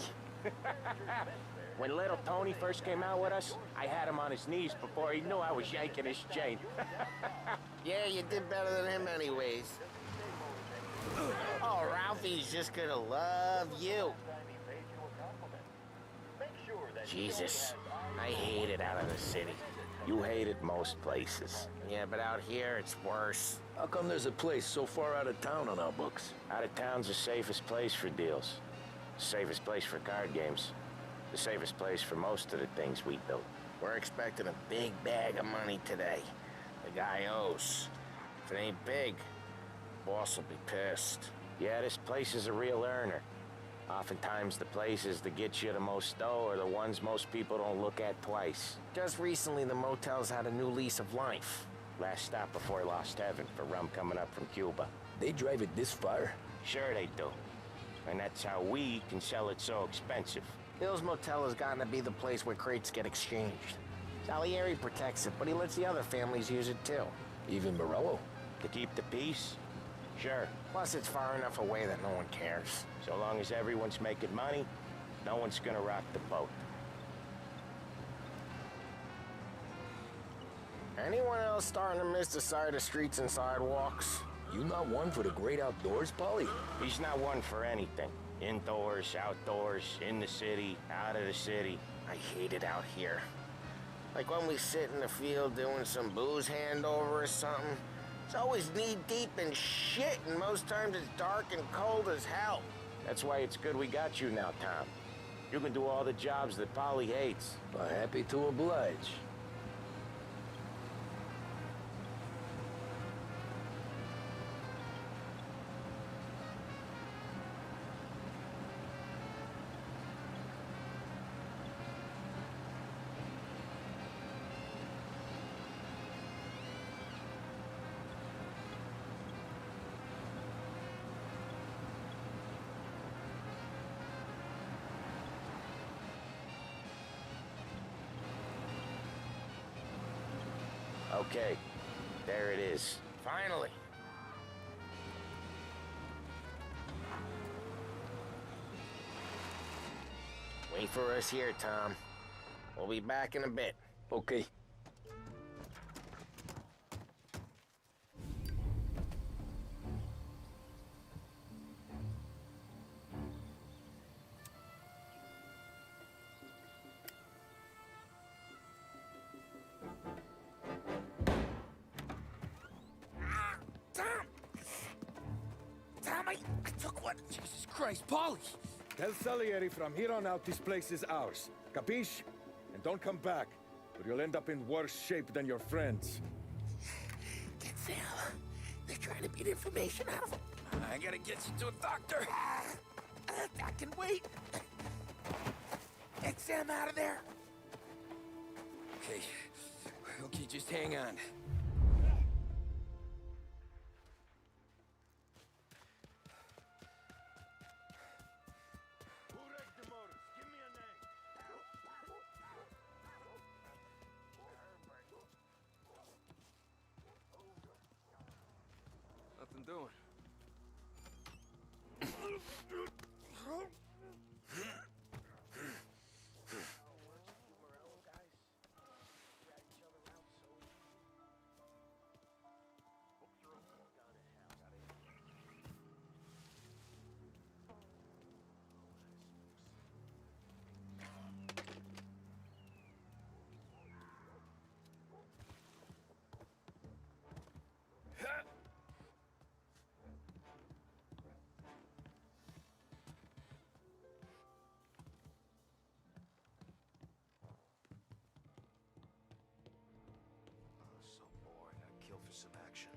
When little Tony first came out with us, I had him on his knees before he knew I was yanking his chain. Yeah, you did better than him anyways. Oh, Ralphie's just gonna love you. Jesus, I hate it out of the city. You hate it most places. Yeah, but out here, it's worse. How come there's a place so far out of town on our books? Out of town's the safest place for deals. The safest place for card games. The safest place for most of the things we do. We're expecting a big bag of money today. The guy owes. If it ain't big, boss will be pissed. Yeah, this place is a real earner. Oftentimes the places that get you the most dough are the ones most people don't look at twice. Just recently, the motel's had a new lease of life. Last stop before Lost Heaven for rum coming up from Cuba. They drive it this far? Sure they do. And that's how we can sell it so expensive. Bill's Motel has gotten to be the place where crates get exchanged. Salieri protects it, but he lets the other families use it too. Even Morello? To keep the peace? Sure. Plus, it's far enough away that no one cares. So long as everyone's making money, no one's gonna rock the boat. Anyone else starting to miss the side of streets and sidewalks? You not one for the great outdoors, Polly? He's not one for anything. Indoors, outdoors, in the city, out of the city. I hate it out here. Like when we sit in the field doing some booze handover or something. It's always knee-deep in shit, and most times it's dark and cold as hell. That's why it's good we got you now, Tom. You can do all the jobs that Polly hates. Well, happy to oblige. Okay, there it is. Finally. Wait for us here, Tom. We'll be back in a bit. Okay. I took one. Jesus Christ, Paulie! Tell Salieri from here on out this place is ours. Capiche? And don't come back, or you'll end up in worse shape than your friends. Get Sam. They're trying to beat information out of him. I gotta get you to a doctor. I can wait. Get Sam out of there. Okay. Okay, just hang on. Nothing doing. So bored. I'd kill for some action.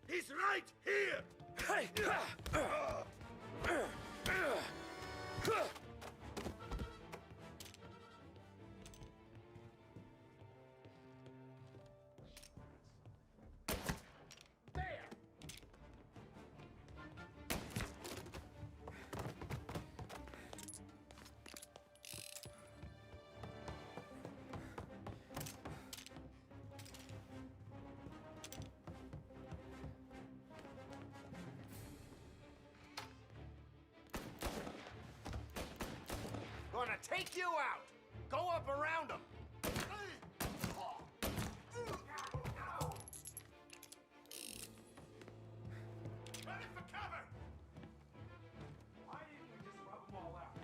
He's right here! Hey! Gonna take you out! Go up around him! Ready for cover! Why didn't we just rub them all out?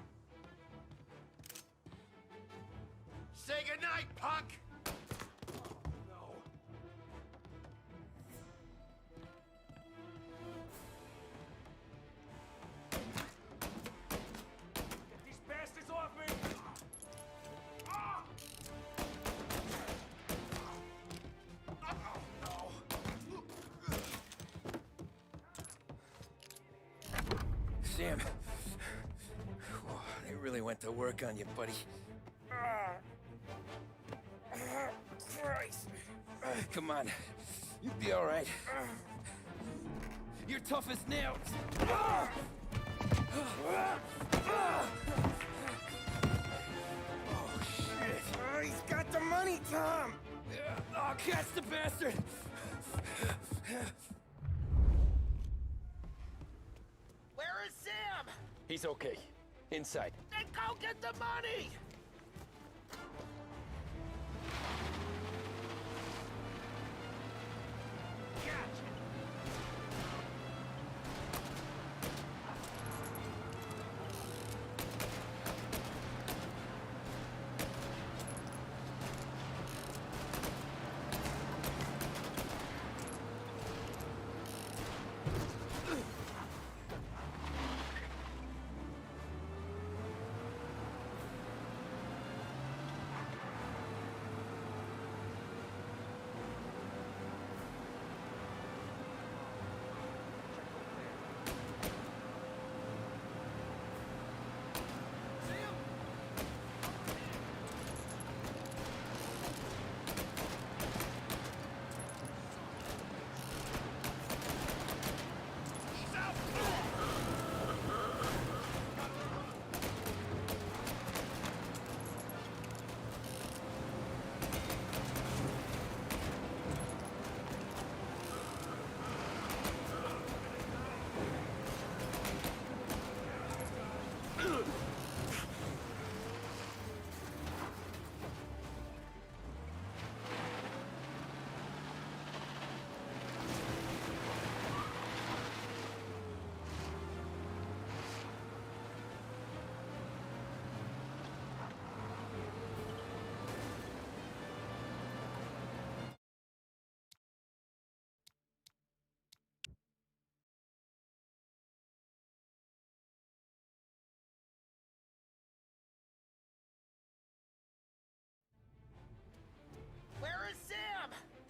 Say goodnight, punk! No. Get these bastards off me! Ah! Oh, no. Sam. Whoa, they really went to work on you, buddy. Christ! Come on. You'll be all right. You're tough as nails. Oh, shit. He's got the money, Tom! Oh, catch the bastard! Where is Sam? He's okay. Inside. Then go get the money!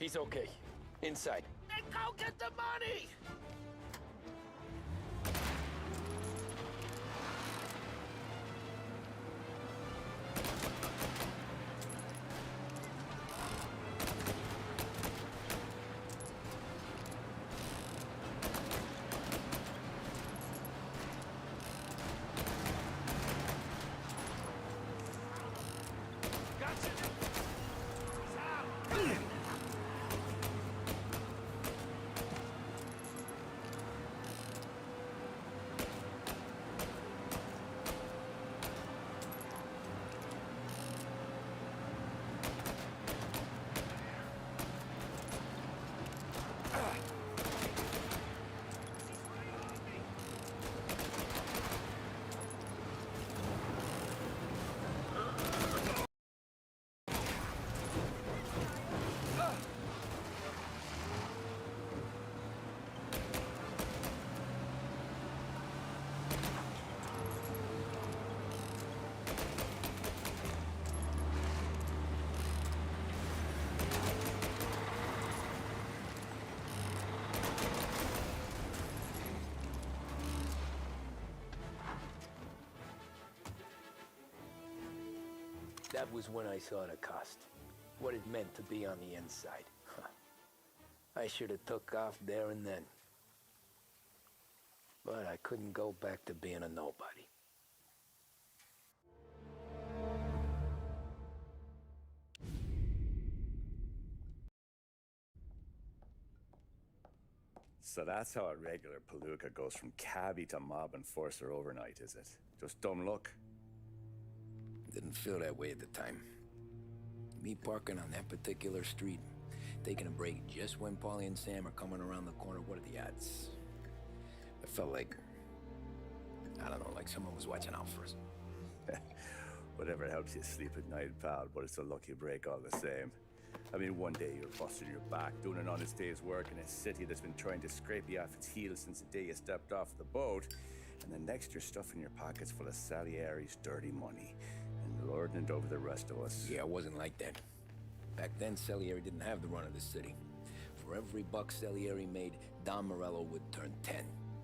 He's okay. Inside. Then go get the money! That was when I saw the cost. What it meant to be on the inside. I should have took off there and then. But I couldn't go back to being a nobody. So that's how a regular palooka goes from cabbie to mob enforcer overnight, is it? Just dumb luck? Didn't feel that way at the time. Me parking on that particular street, taking a break just when Paulie and Sam are coming around the corner, what are the odds? I felt like, I don't know, like someone was watching out for us. Whatever helps you sleep at night, pal, but it's a lucky break all the same. I mean, one day you're busting your back, doing an honest day's work in a city that's been trying to scrape you off its heels since the day you stepped off the boat, and then next you're stuffing your pockets full of Salieri's dirty money and lording it over the rest of us. Yeah, it wasn't like that. Back then, Salieri didn't have the run of the city. For every buck Salieri made, Don Morello would turn 10.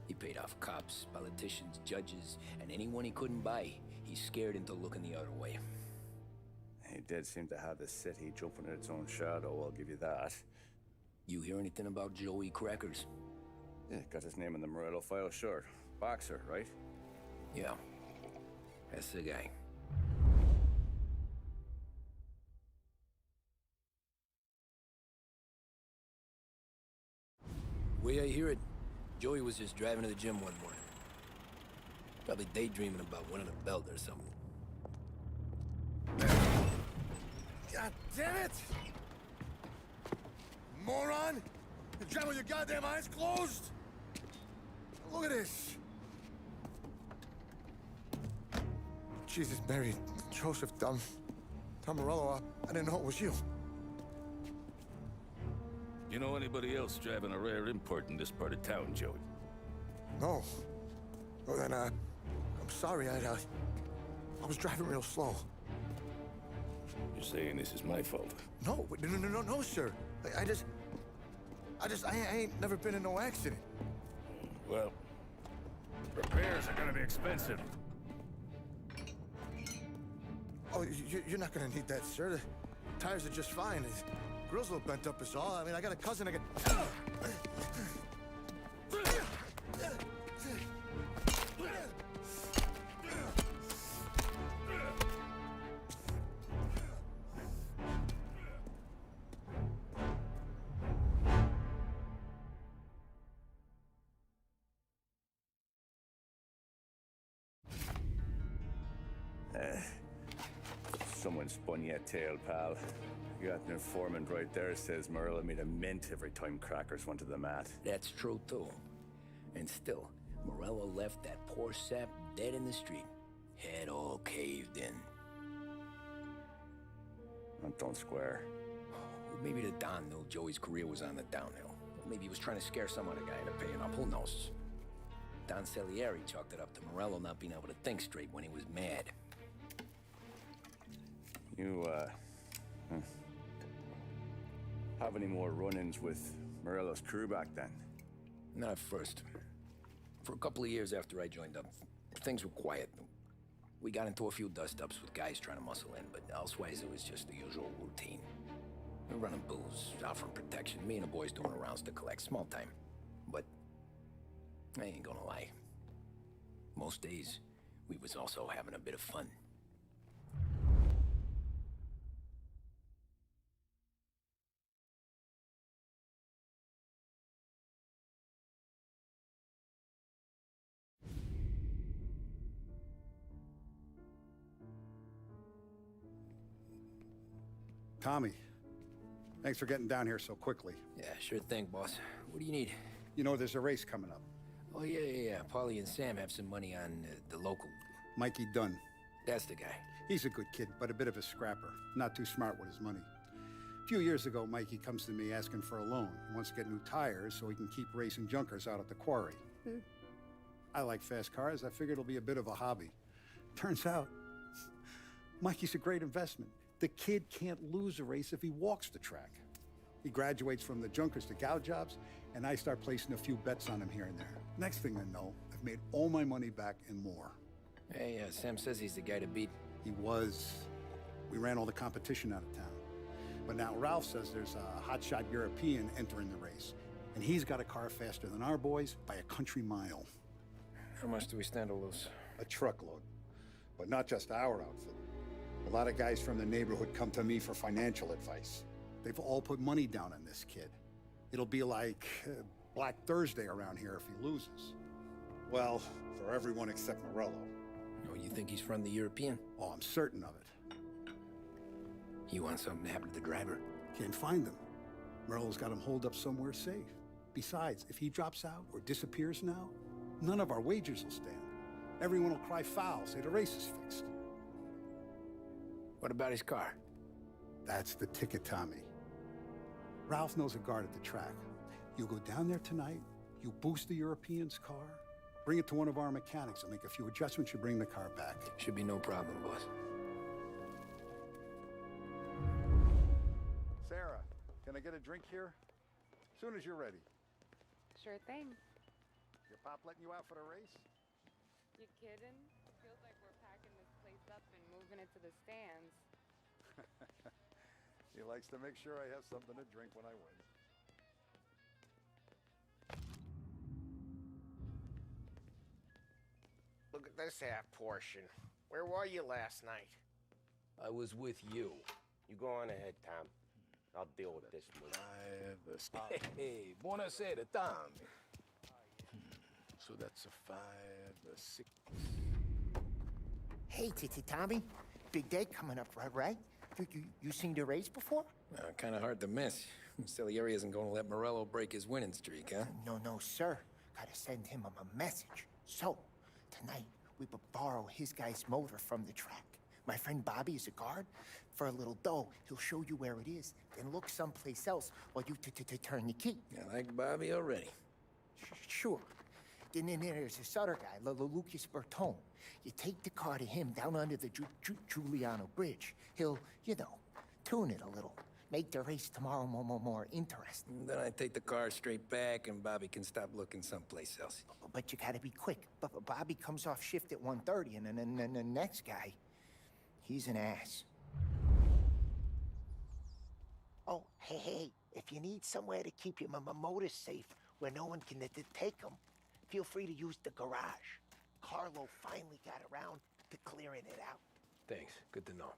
He paid off cops, politicians, judges, and anyone he couldn't buy, he scared into looking the other way. He did seem to have the city jumping at its own shadow, I'll give you that. You hear anything about Joey Crackers? Yeah, got his name in the Morello file, sure. Boxer, right? Yeah, that's the guy. Way I hear it, Joey was just driving to the gym one morning. Probably daydreaming about winning a belt or something. God damn it! Moron! You're driving with your goddamn eyes closed? Look at this! Jesus, Mary, Joseph, Tom Morello, I didn't know it was you. You know anybody else driving a rare import in this part of town, Joey? No. Well, then, I'm sorry, I was driving real slow. You're saying this is my fault? No, no, sir. I ain't never been in no accident. Well, repairs are gonna be expensive. Oh, you're not gonna need that, sir. The tires are just fine. The grill's a little bent up is all. I mean, I got a cousin I can... Someone spun you a tale, pal. You got an informant right there says Morello made a mint every time Crackers went to the mat. That's true, too. And still, Morello left that poor sap dead in the street. Head all caved in. That don't square. Maybe the Don knew Joey's career was on the downhill. Maybe he was trying to scare some other guy into paying up. Who knows? Don Salieri chalked it up to Morello not being able to think straight when he was mad. Have any more run-ins with Morello's crew back then? Not at first. For a couple of years after I joined up, things were quiet. We got into a few dust-ups with guys trying to muscle in, but elsewise it was just the usual routine. We're running booze, offering protection, me and the boys doing rounds to collect, small time. But I ain't gonna lie. Most days, we was also having a bit of fun. Tommy, thanks for getting down here so quickly. Yeah, sure thing, boss. What do you need? You know, there's a race coming up. Oh, yeah. Paulie and Sam have some money on the local. Mikey Dunn. That's the guy. He's a good kid, but a bit of a scrapper. Not too smart with his money. A few years ago, Mikey comes to me asking for a loan. He wants to get new tires so he can keep racing junkers out at the quarry. I like fast cars. I figured it'll be a bit of a hobby. Turns out, Mikey's a great investment. The kid can't lose a race if he walks the track. He graduates from the junkers to gal jobs, and I start placing a few bets on him here and there. Next thing I know, I've made all my money back and more. Hey, Sam says he's the guy to beat. He was. We ran all the competition out of town. But now Ralph says there's a hotshot European entering the race, and he's got a car faster than our boys by a country mile. How much do we stand to lose? A truckload. But not just our outfit. A lot of guys from the neighborhood come to me for financial advice. They've all put money down on this kid. It'll be like Black Thursday around here if he loses. Well, for everyone except Morello. Oh, you think he's from the European? Oh, I'm certain of it. You want something to happen to the driver? Can't find him. Morello's got him holed up somewhere safe. Besides, if he drops out or disappears now, none of our wagers will stand. Everyone will cry foul, say the race is fixed. What about his car? That's the ticket, Tommy. Ralph knows a guard at the track. You go down there tonight, you boost the European's car, bring it to one of our mechanics, and make a few adjustments, you bring the car back. Should be no problem, boss. Sarah, can I get a drink here? As soon as you're ready. Sure thing. Your pop letting you out for the race? You kidding? Feels like we're packing this place up and moving it to the stands. He likes to make sure I have something to drink when I win. Look at this half portion. Where were you last night? I was with you. You go on ahead, Tom. I'll deal with this one. Hey, buonasera, Tommy. So that's a 5, a 6. Hey, Tommy. Big day coming up, right? You seen the race before? Kind of hard to miss. Salieri isn't going to let Morello break his winning streak, huh? No, sir. Gotta send him a message. So, tonight, we will borrow his guy's motor from the track. My friend Bobby is a guard. For a little dough, he'll show you where it is, then look someplace else while you turn the key. I like Bobby already. Sure. Then there's this other guy, Lucas Bertone. You take the car to him down under the Giuliano Bridge. He'll, tune it a little. Make the race tomorrow more interesting. Then I take the car straight back and Bobby can stop looking someplace else. But you gotta be quick. Bobby comes off shift at 1:30, and then the next guy, he's an ass. Oh, hey, if you need somewhere to keep your motor safe where no one can take them, feel free to use the garage. Carlo finally got around to clearing it out. Thanks. Good to know.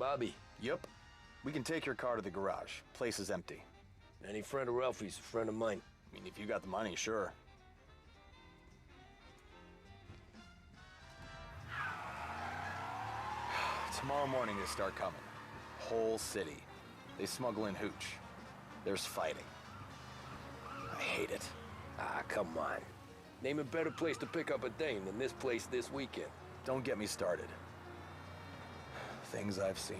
Bobby? Yep. We can take your car to the garage. Place is empty. Any friend of Ralphie's a friend of mine. I mean, if you got the money, sure. Tomorrow morning they start coming. Whole city. They smuggle in hooch. There's fighting. I hate it. Ah, come on. Name a better place to pick up a dame than this place this weekend. Don't get me started. Things I've seen.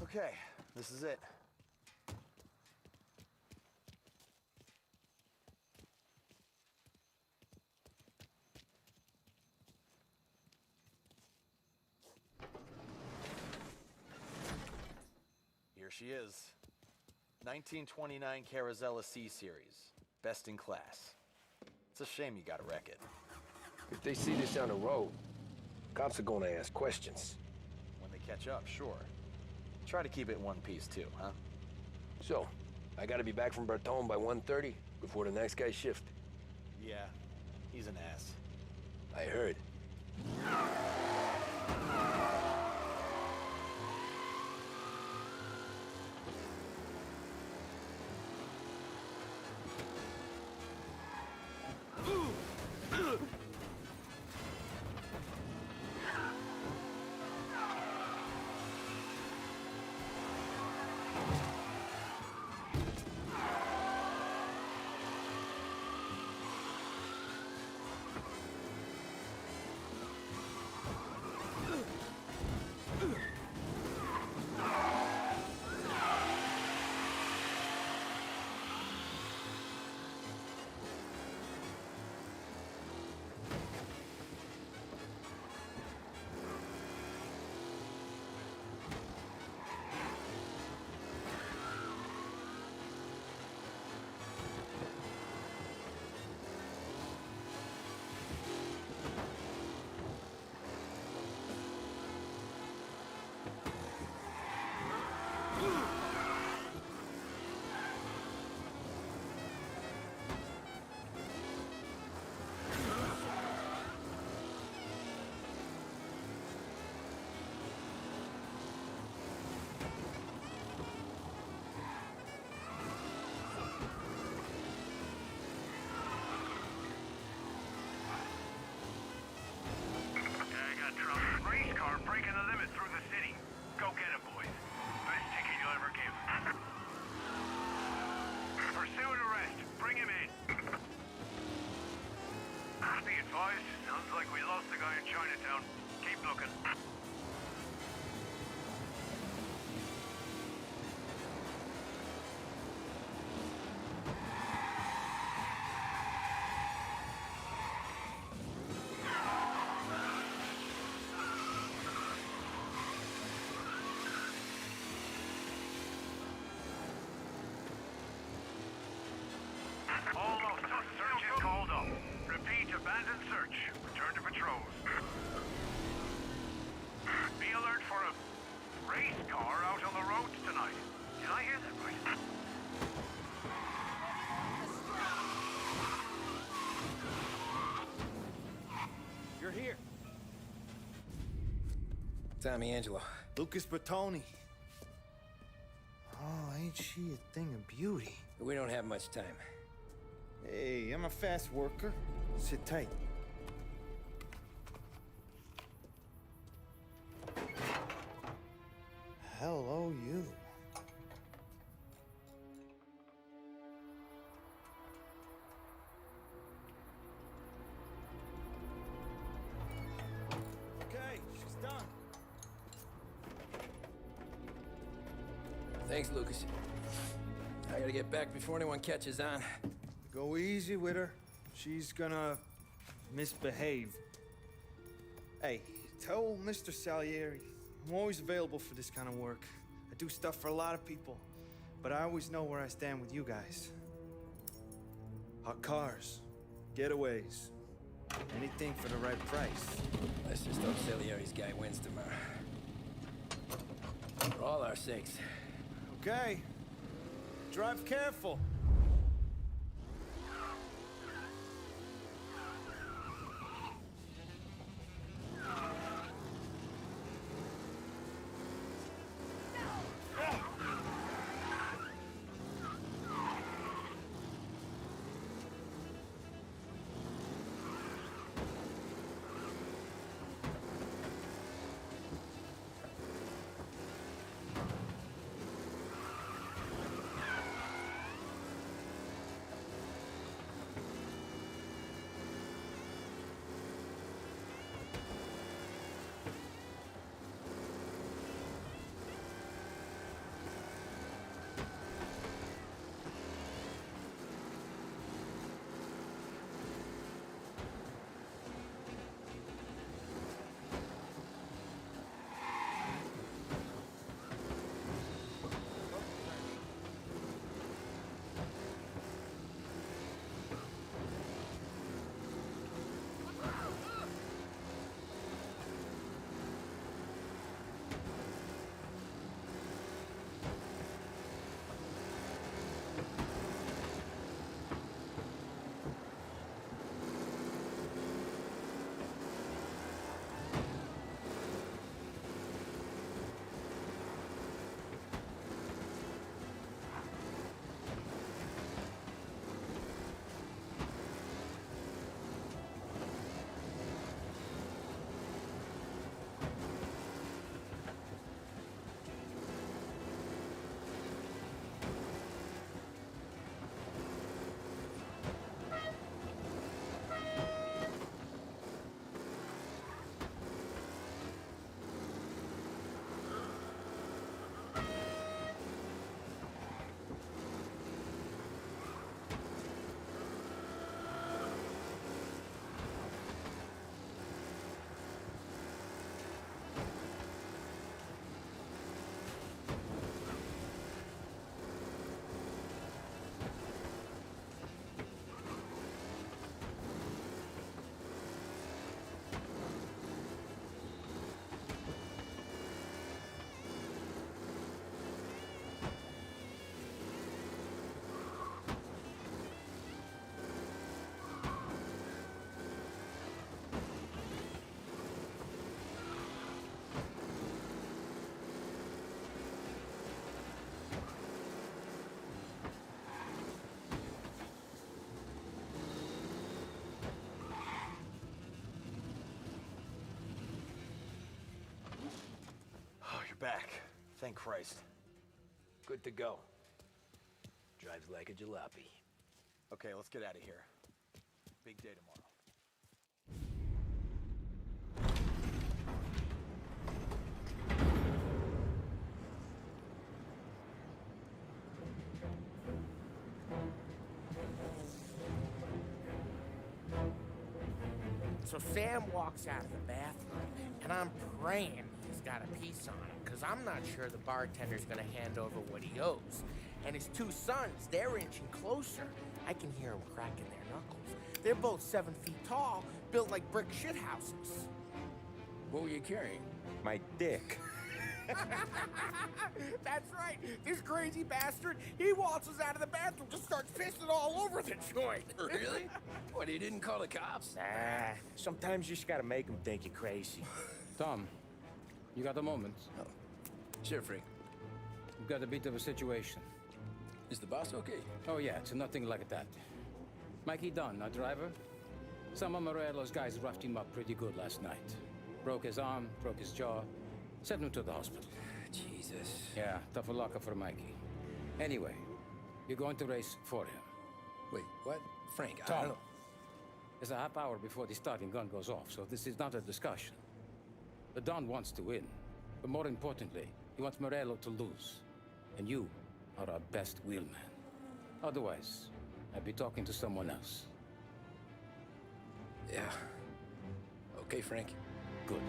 Okay, this is it. Here she is. 1929 Carazella C Series. Best in class. It's a shame you gotta wreck it. If they see this on the road, cops are gonna ask questions. When they catch up, sure. Try to keep it in one piece too, huh? So, I gotta be back from Bertone by 1:30 before the next guy's shift. Yeah, he's an ass. I heard. Race car breaking the limit through the city. Go get him, boys. Best ticket you'll ever give. Pursuit arrest. Bring him in. Be advised. Sounds like we lost the guy in Chinatown. Keep looking. All officers, search is called off. Repeat, abandoned search. Return to patrols. Be alert for a race car out on the roads tonight. Did I hear that right? You're here. Tommy Angelo. Lucas Bertoni. Oh, ain't she a thing of beauty? We don't have much time. Hey, I'm a fast worker. Sit tight. Hello, you. Okay, she's done. Thanks, Lucas. I gotta get back before anyone catches on. Go easy with her. She's gonna misbehave. Hey, tell Mr. Salieri I'm always available for this kind of work. I do stuff for a lot of people, but I always know where I stand with you guys. Hot cars, getaways, anything for the right price. Let's just hope Salieri's guy wins tomorrow. all our sakes. Okay. Drive careful. Back. Thank Christ. Good to go. Drives like a jalopy. Okay, let's get out of here. Big day tomorrow. So Sam walks out of the bathroom, and I'm praying he's got a piece on him, because I'm not sure the bartender's gonna hand over what he owes. And his two sons, they're inching closer. I can hear them cracking their knuckles. They're both 7 feet tall, built like brick shithouses. What were you carrying? My dick. That's right. This crazy bastard, he waltzes out of the bathroom, just starts pissing all over the joint. Really? What, he didn't call the cops? Nah, sometimes you just gotta make them think you're crazy. Tom, you got a moment? Oh. Sure, Frank. We've got a bit of a situation. Is the boss okay? Oh, yeah, it's nothing like that. Mikey Dunn, our driver. Some of Morello's guys roughed him up pretty good last night. Broke his arm, broke his jaw. Sent him to the hospital. Jesus. Yeah, tough luck for Mikey. Anyway, you're going to race for him. Wait, what? Frank, I Tom, don't... it's a half hour before the starting gun goes off, so this is not a discussion. The Don wants to win, but more importantly, he wants Morello to lose. And you are our best wheelman. Otherwise, I'd be talking to someone else. Yeah. Okay, Frank. Good.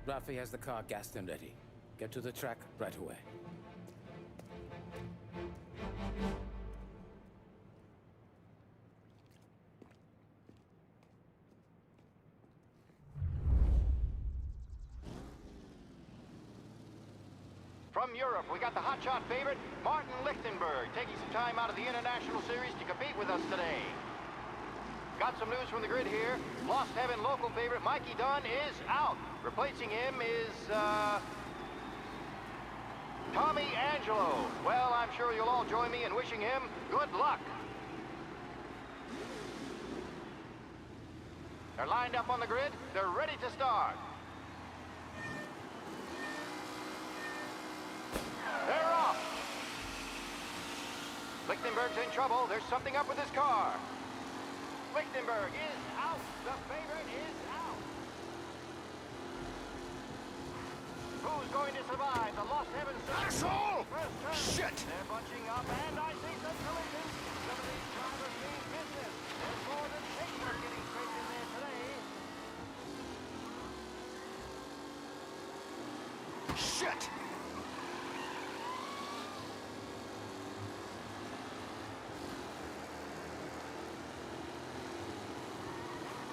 Rafi has the car gassed and ready. Get to the track right away. from Europe, we got the hotshot favorite, Martin Lichtenberg, taking some time out of the International Series to compete with us today. Got some news from the grid here. Lost Heaven local favorite Mikey Dunn is out. Replacing him is, Tommy Angelo. Well, I'm sure you'll all join me in wishing him good luck. They're lined up on the grid. They're ready to start. They're off. Lichtenberg's in trouble. There's something up with his car. Lichtenberg is out. The favorite is out. Who's going to survive the Lost Heaven Series? Asshole! First turn. Shit! They're bunching up, and I see some collisions. Some of these drivers mean business. There's more than paper getting scraped in there today. Shit!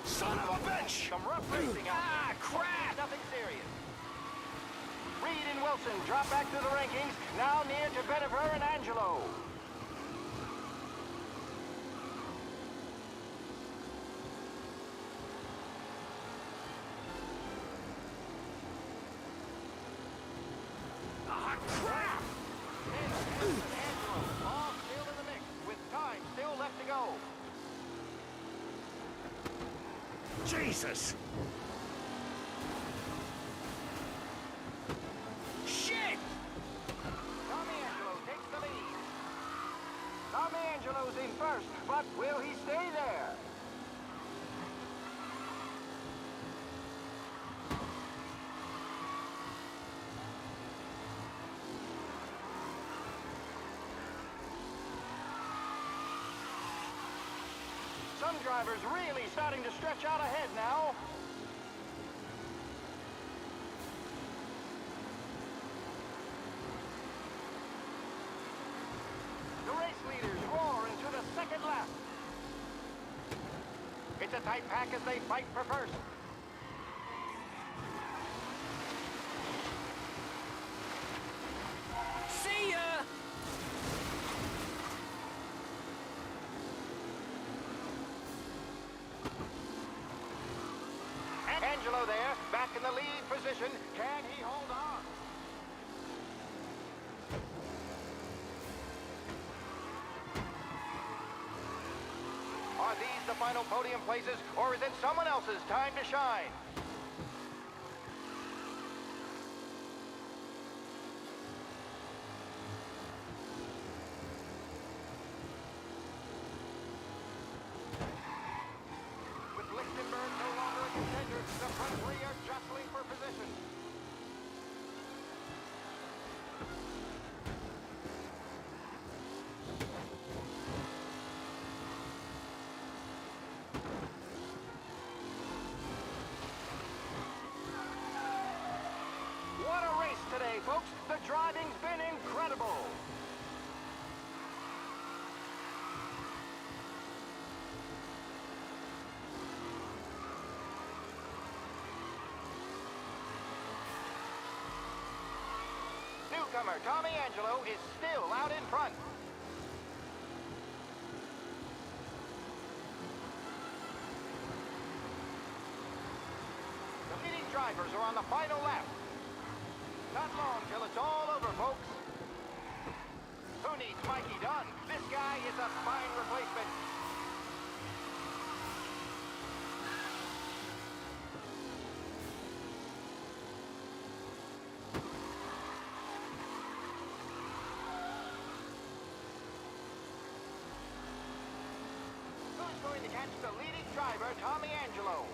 Son of a bitch! Some rough racing out there. Crap! Nothing serious. Reed and Wilson drop back to the rankings, now near to Benifer and Angelo. Crap! And Angelo, all still in the mix, with time still left to go. Jesus! Shit! Tommy Angelo takes the lead. Tommy Angelo's in first, but will he stay there? Some drivers really starting to stretch out ahead now. The race leaders roar into the second lap. It's a tight pack as they fight for first. See ya! Angelo there, back in the lead position. Can he hold on? Are these the final podium places, or is it someone else's time to shine? With Lichtenberg no longer a contender, the front three are jostling for position. What a race today, folks. The driving's been incredible. Newcomer Tommy Angelo is still out in front. The leading drivers are on the final lap. Not long till it's all over, folks. Who needs Mikey Dunn? This guy is a fine replacement. Who's going to catch the leading driver, Tommy Angelo?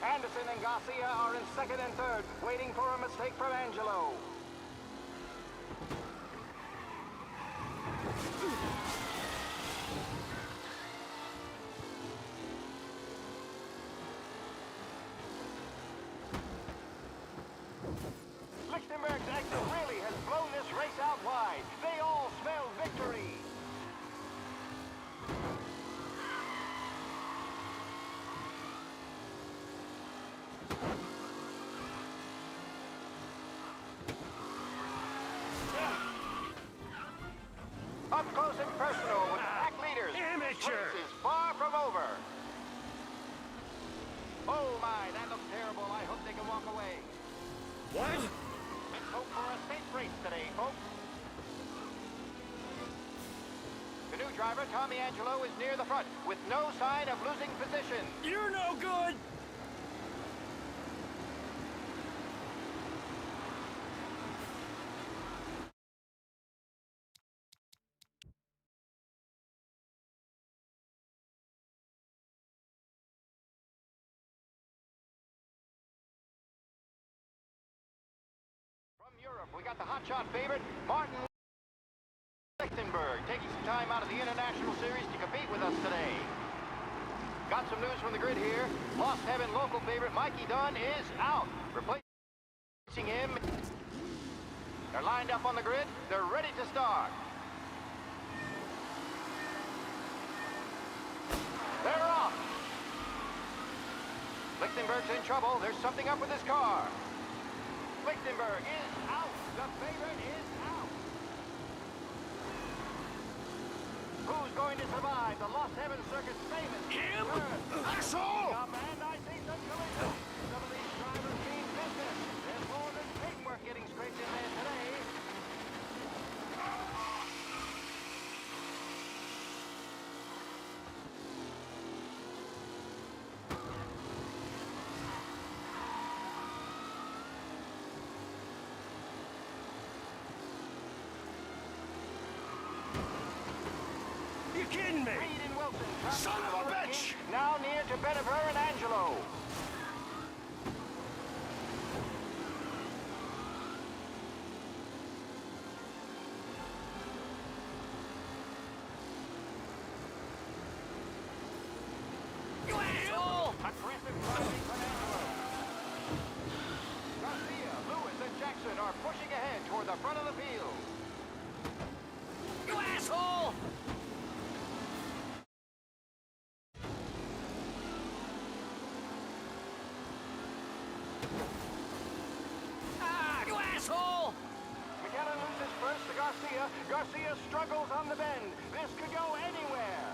Anderson and Garcia are in second and third, waiting for a mistake from Angelo. Lichtenberg's exit really has blown this race out wide. They all smell victory. What? Let's hope for a safe race today, folks. The new driver, Tommy Angelo, is near the front with no sign of losing position. You're no good! From Europe, we got the hotshot favorite, Martin Lichtenberg, taking some time out of the International Series to compete with us today. Got some news from the grid here. Lost Heaven local favorite Mikey Dunn is out. Replacing him. They're lined up on the grid. They're ready to start. They're off. Lichtenberg's in trouble. There's something up with his car. Lichtenberg is out. The favorite is out. Who's going to survive the Lost Heaven Circuit's famous Him? turn? Asshole! And I see some collisions. Some of these drivers mean business. There's more than paperwork getting scraped in there today. You kidding me? Reed and Wilson. Son of a bitch! Now near to Benifer and Angelo. You asshole! Aggressive driving from Angelo. Garcia, Lewis, and Jackson are pushing ahead toward the front of the field. You asshole! Ah, you asshole! McKenna loses first to Garcia. Garcia struggles on the bend. This could go anywhere.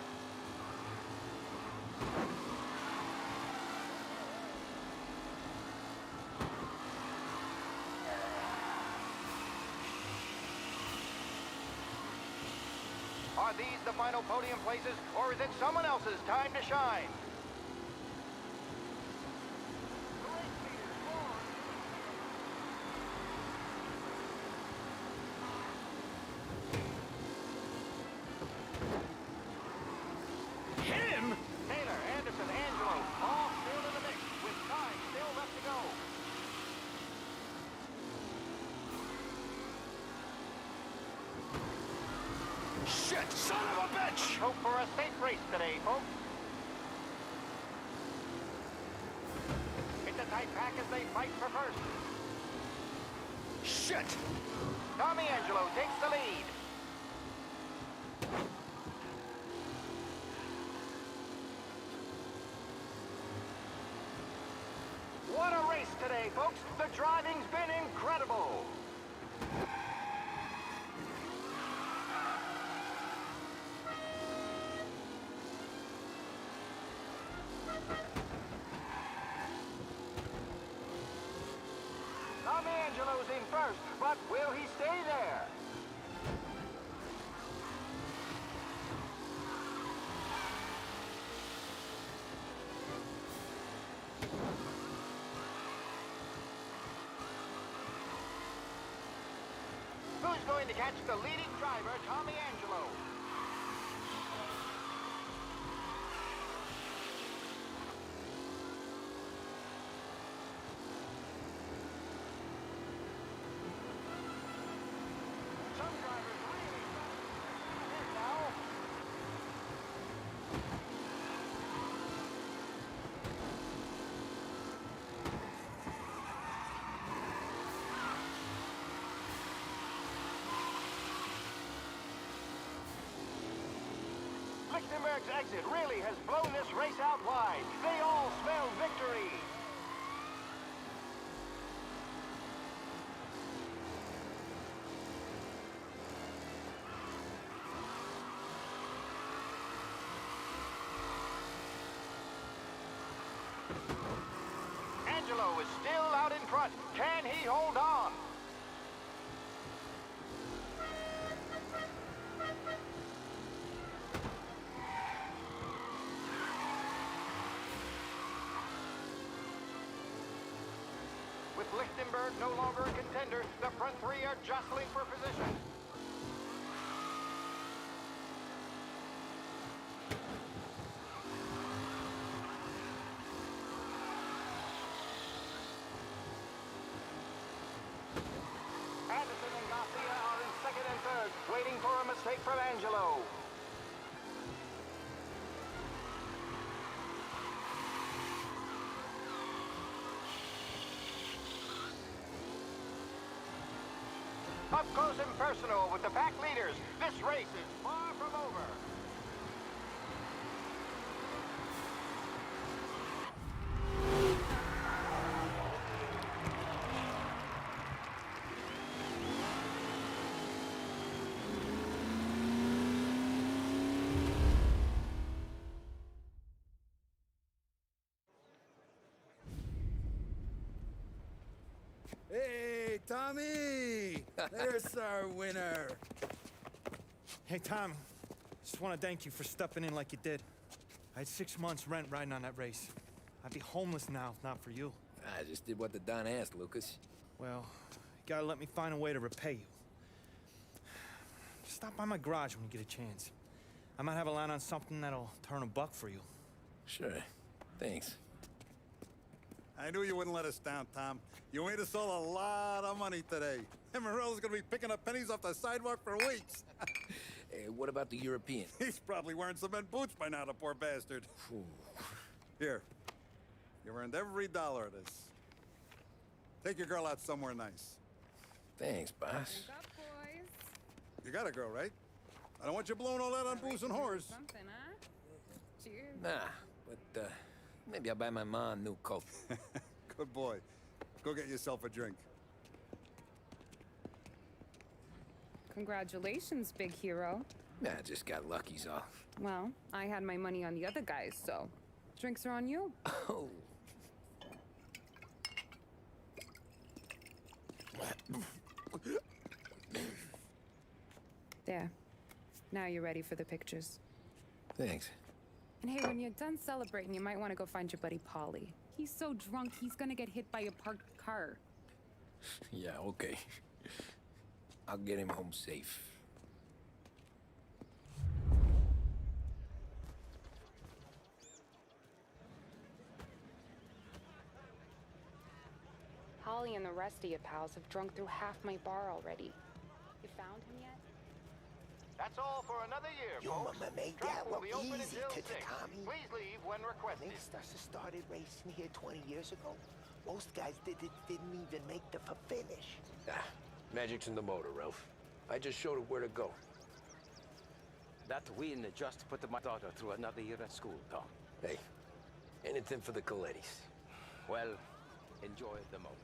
Are these the final podium places, or is it someone else's time to shine? Him? Taylor, Anderson, Angelo, all still in the mix, with time still left to go. Shit, son of a bitch! Hope for a safe race today, folks. It's a tight pack as they fight for first. Shit! Tommy Angelo takes the lead. What a race today, folks. The driving's been incredible. Tommy Angelo's in first, but will he stay there? Who's going to catch the leading driver, Tommy Angelo? Some drivers really now. Lichtenberg's exit really has blown this race out wide. They all smell victory. Angelo is still out in front. Can he hold on? With Lichtenberg no longer a contender, the front three are jostling for position. Anderson and Mafia are in second and third, waiting for a mistake from Angelo. Up close and personal with the pack leaders. This race is far from over. Hey, Tommy! There's our winner. Hey, Tommy. Just want to thank you for stepping in like you did. I had 6 months rent riding on that race. I'd be homeless now if not for you. I just did what the Don asked, Lucas. Well, you gotta let me find a way to repay you. Stop by my garage when you get a chance. I might have a line on something that'll turn $1 for you. Sure. Thanks. I knew you wouldn't let us down, Tom. You made us all a lot of money today. And Morello's gonna be picking up pennies off the sidewalk for weeks. Hey, what about the European? He's probably wearing cement boots by now, the poor bastard. Here. You've earned every dollar of this. Take your girl out somewhere nice. Thanks, boss. Wake up, boys. You got a girl, right? I don't want you blowing all that on booze and whores. Something, huh? Cheers. Nah, but, maybe I'll buy my mom a new coat. Good boy. Go get yourself a drink. Congratulations, big hero. Nah, just got lucky's all. Well, I had my money on the other guys, so drinks are on you. Oh. There. Now you're ready for the pictures. Thanks. And hey, when you're done celebrating, you might want to go find your buddy Paulie. He's so drunk, he's gonna get hit by a parked car. Yeah, okay. I'll get him home safe. Holly and the rest of your pals have drunk through half my bar already. You found him yet? That's all for another year, Your folks. mama made Track that will look be open easy until to 6. Tommy. Please leave when requested. Masters started racing here 20 years ago. Most guys didn't even make the finish. Ah, magic's in the motor, Ralph. I just showed it where to go. That win just put my daughter through another year at school, Tom. Hey, anything for the Colettis. Well, enjoy the moment.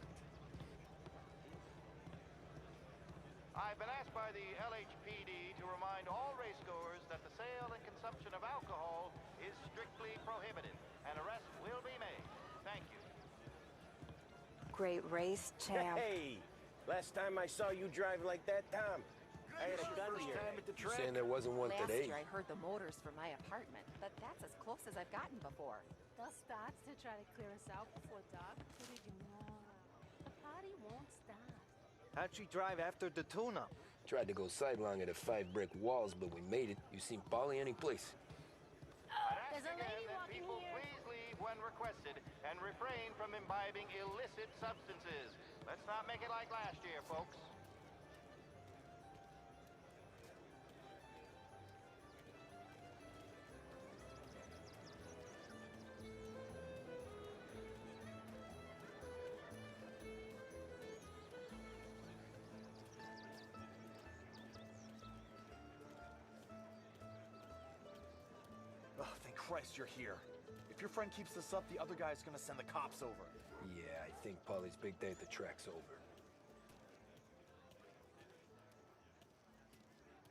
I've been asked by the LHPD to remind all racegoers that the sale and consumption of alcohol is strictly prohibited. An arrest will be made. Thank you. Great race, champ. Hey! Last time I saw you drive like that, Tom, I had a gun here. You saying there wasn't one Last today? year I heard the motors from my apartment, but that's as close as I've gotten before. They'll start to try to clear us out before dark, but ignore. The party won't start. How'd she drive after the tune-up? Tried to go sidelong at the 5 brick walls, but we made it. You seen Polly any place? There's a lady walking People, here. please leave when requested and refrain from imbibing illicit substances. Let's not make it like last year, folks. Oh, thank Christ you're here. If your friend keeps this up, the other guy's gonna send the cops over. Yeah, I think Polly's big day at the track's over.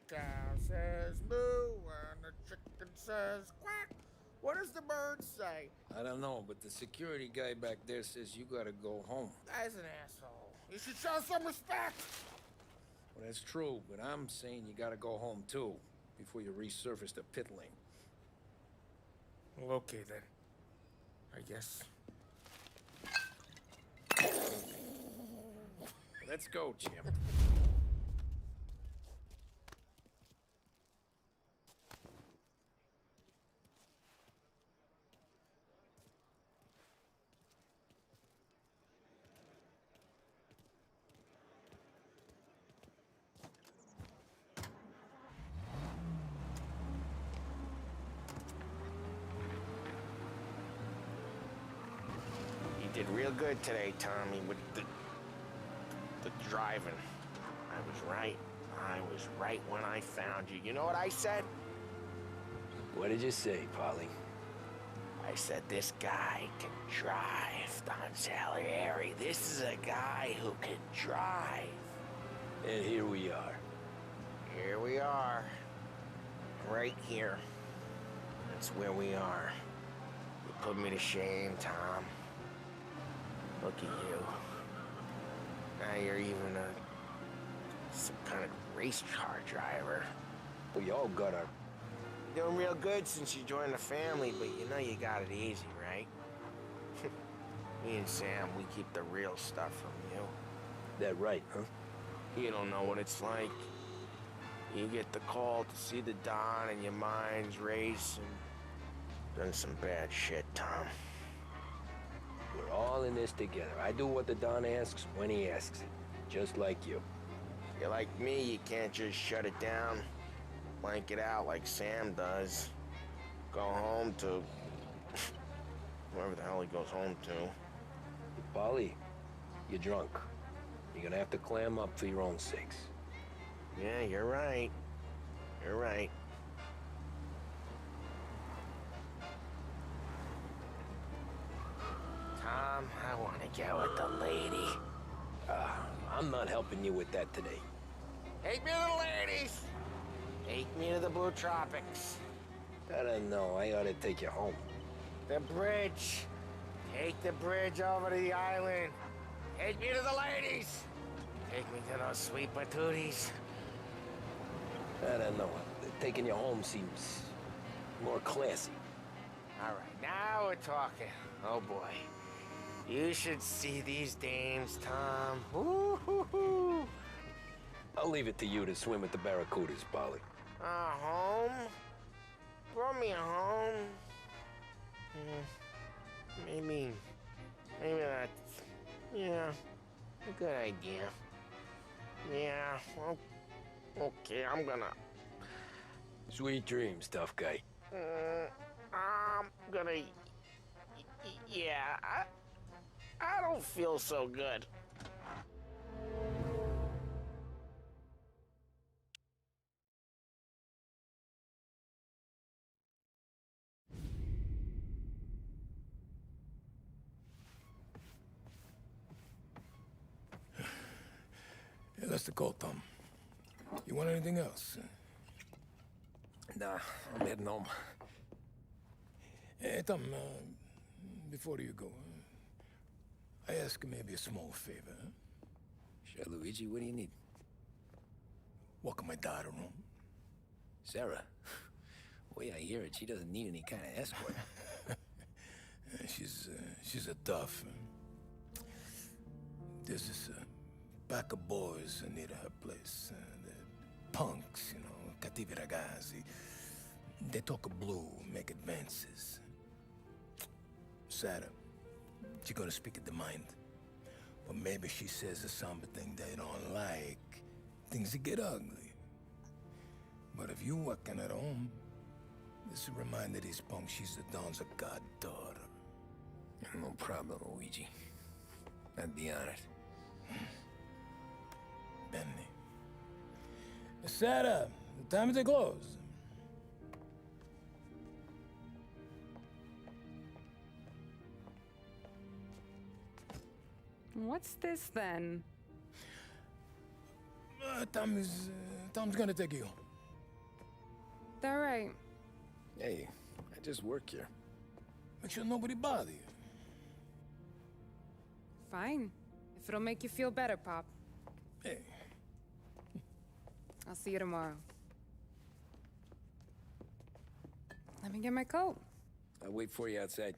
Cow says moo and the chicken says quack. What does the bird say? I don't know, but the security guy back there says you gotta go home. Guy's an asshole. You should show some respect. Well, that's true, but I'm saying you gotta go home too, before you resurface the pit lane. Well, okay then. I guess. Let's go, Jim. You did real good today, Tommy, with the driving. I was right. I was right when I found you. You know what I said? What did you say, Polly? I said, this guy can drive, Don Salieri. This is a guy who can drive. And here we are. Here we are. Right here. That's where we are. You put me to shame, Tom. Look at you. Now you're even some kind of race car driver. We all got our... You're doing real good since you joined the family, but you know you got it easy, right? Me and Sam, we keep the real stuff from you. That right, huh? You don't know what it's like. You get the call to see the Don and your mind's racing. Done some bad shit, Tom. We're all in this together. I do what the Don asks when he asks it. Just like you. You're like me, you can't just shut it down. Blank it out like Sam does. Go home to... wherever the hell he goes home to. Polly, you're drunk. You're gonna have to clam up for your own sakes. Yeah, you're right. You're right. Tom, I want to get with the lady. I'm not helping you with that today. Take me to the ladies! Take me to the Blue Tropics. I don't know. I ought to take you home. The bridge. Take the bridge over to the island. Take me to the ladies. Take me to those sweet patooties. I don't know. Taking you home seems more classy. All right, now we're talking. Oh, boy. You should see these dames, Tom. Woo-hoo-hoo. I'll leave it to you to swim with the barracudas, Polly. Home? Brought me home? Maybe that's, yeah, a good idea. Yeah, well, okay, I'm gonna... Sweet dreams, tough guy. I'm gonna... Yeah, I don't feel so good. Hey, that's the call, Tom. You want anything else? Nah, I'm heading home. Hey, Tom, before you go, I ask maybe a small favor. Huh? Sure, Luigi, what do you need? Walk my daughter home. Sarah? The way I hear it, she doesn't need any kind of escort. She's a tough. There's this pack of boys near her place. The punks, you know, cattivi ragazzi. They talk blue, make advances. Sarah, she gonna speak at the mind. But maybe she says something they don't like. Things get ugly. But if you working at home, this will remind these punks she's the Don's a goddaughter. No problem, Luigi. I'd be honored. Benny. Sarah, time to close. What's this then? Tom's gonna take you. All right. Hey, I just work here. Make sure nobody bother you. Fine. If it'll make you feel better, Pop. Hey. I'll see you tomorrow. Let me get my coat. I'll wait for you outside.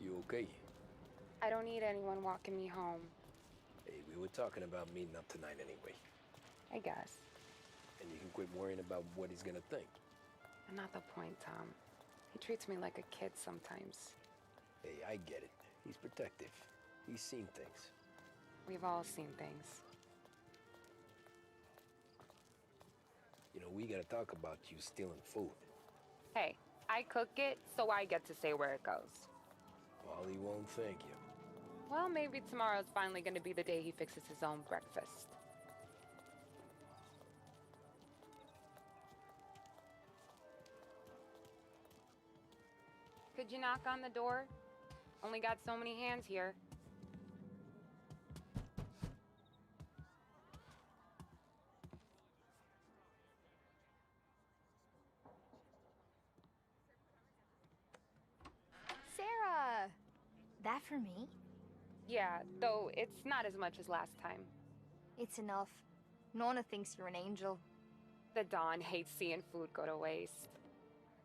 You okay? I don't need anyone walking me home. Hey, we were talking about meeting up tonight anyway. I guess. And you can quit worrying about what he's gonna think. Not the point, Tom. He treats me like a kid sometimes. Hey, I get it. He's protective. He's seen things. We've all seen things. You know, we gotta talk about you stealing food. Hey, I cook it, so I get to say where it goes. Wally won't thank you. Well, maybe tomorrow's finally gonna be the day he fixes his own breakfast. Could you knock on the door? Only got so many hands here. Sarah! That for me? Yeah, though it's not as much as last time. It's enough. Nona thinks you're an angel. The Don hates seeing food go to waste.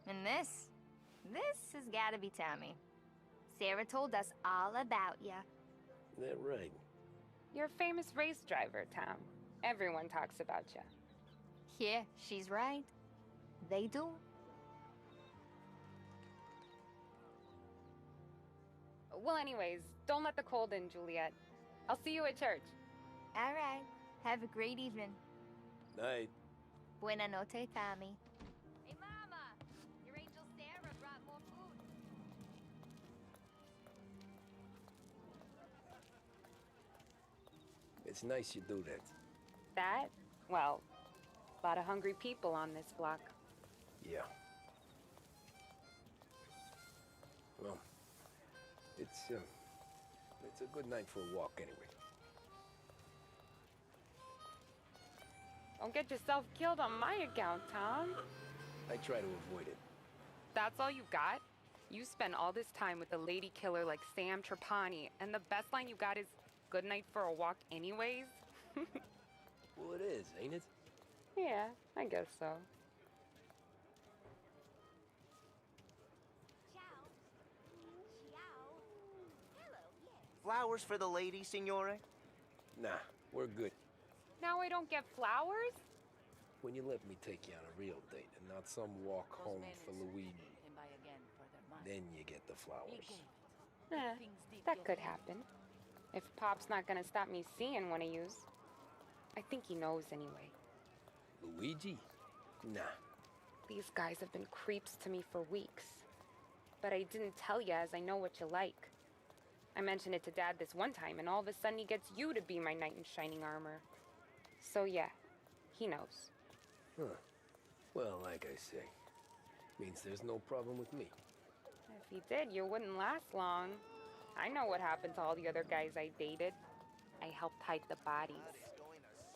And this has gotta be Tommy. Sarah told us all about ya. That right? You're a famous race driver, Tom. Everyone talks about you. Yeah, she's right. They do. Well, anyways, don't let the cold in, Juliet. I'll see you at church. All right. Have a great evening. Night. Buena noche, Tommy. Hey, Mama! Your angel Sarah brought more food. It's nice you do that. That? Well, a lot of hungry people on this block. Yeah. Well, it's a good night for a walk anyway. Don't get yourself killed on my account, Tom. I try to avoid it. That's all you got? You spend all this time with a lady killer like Sam Trapani, and the best line you got is, "Good night for a walk anyways"? Well, it is, ain't it? Yeah, I guess so. Flowers for the lady, signore? Nah, we're good. Now I don't get flowers? When you let me take you on a real date and not some walk home for Luigi, then you get the flowers. That could happen. If Pop's not gonna stop me seeing one of yous. I think he knows anyway. Luigi? Nah. These guys have been creeps to me for weeks. But I didn't tell you as I know what you like. I mentioned it to Dad this one time, and all of a sudden he gets you to be my knight in shining armor. So yeah, he knows. Huh. Well, like I say, means there's no problem with me. If he did, you wouldn't last long. I know what happened to all the other guys I dated. I helped hide the bodies.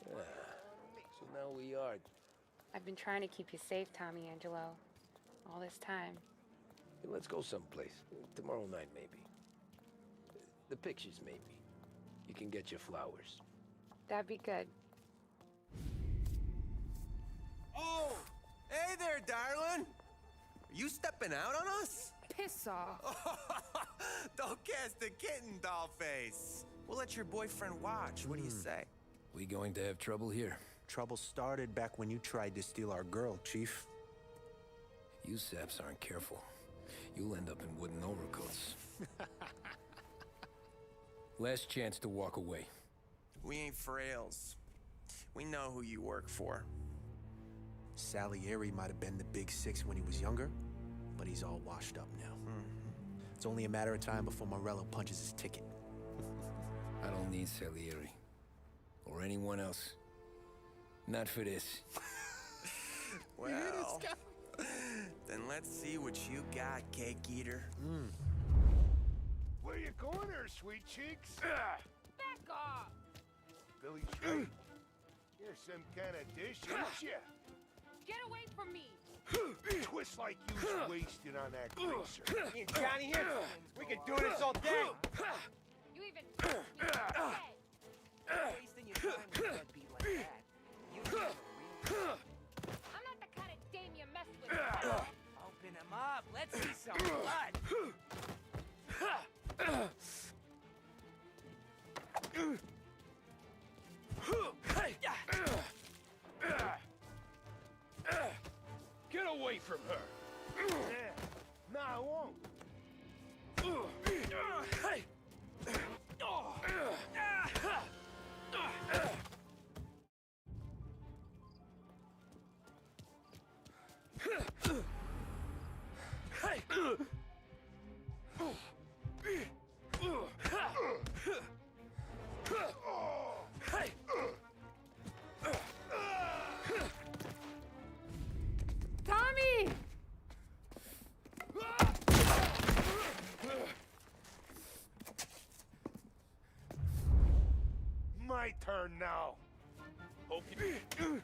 So now we are. I've been trying to keep you safe, Tommy Angelo. All this time. Hey, let's go someplace. Tomorrow night, maybe. The pictures, maybe. You can get your flowers. That'd be good. Oh! Hey there, darling! Are you stepping out on us? Piss off. Don't cast a kitten, dollface. We'll let your boyfriend watch. What do you say? We going to have trouble here? Trouble started back when you tried to steal our girl, Chief. You saps aren't careful. You'll end up in wooden overcoats. Last chance to walk away. We ain't frails. We know who you work for. Salieri might have been the big six when he was younger, but he's all washed up now. It's only a matter of time before Morello punches his ticket. I don't need Salieri. Or anyone else. Not for this. Well, then let's see what you got, cake eater. Where you going there, sweet cheeks? Back off! really trained. You're some kind of dish, ain't ya? Get away from me! Twist like you's wasted on that greaser. Me and Johnny here, we could do this all day. You even Wasting your time with a deadbeat like that. You need a real... I'm not the kind of dame you mess with. Open him up. Let's see some blood. Get away from her! Yeah. No, I won't. Tommy! My turn now. Hope you...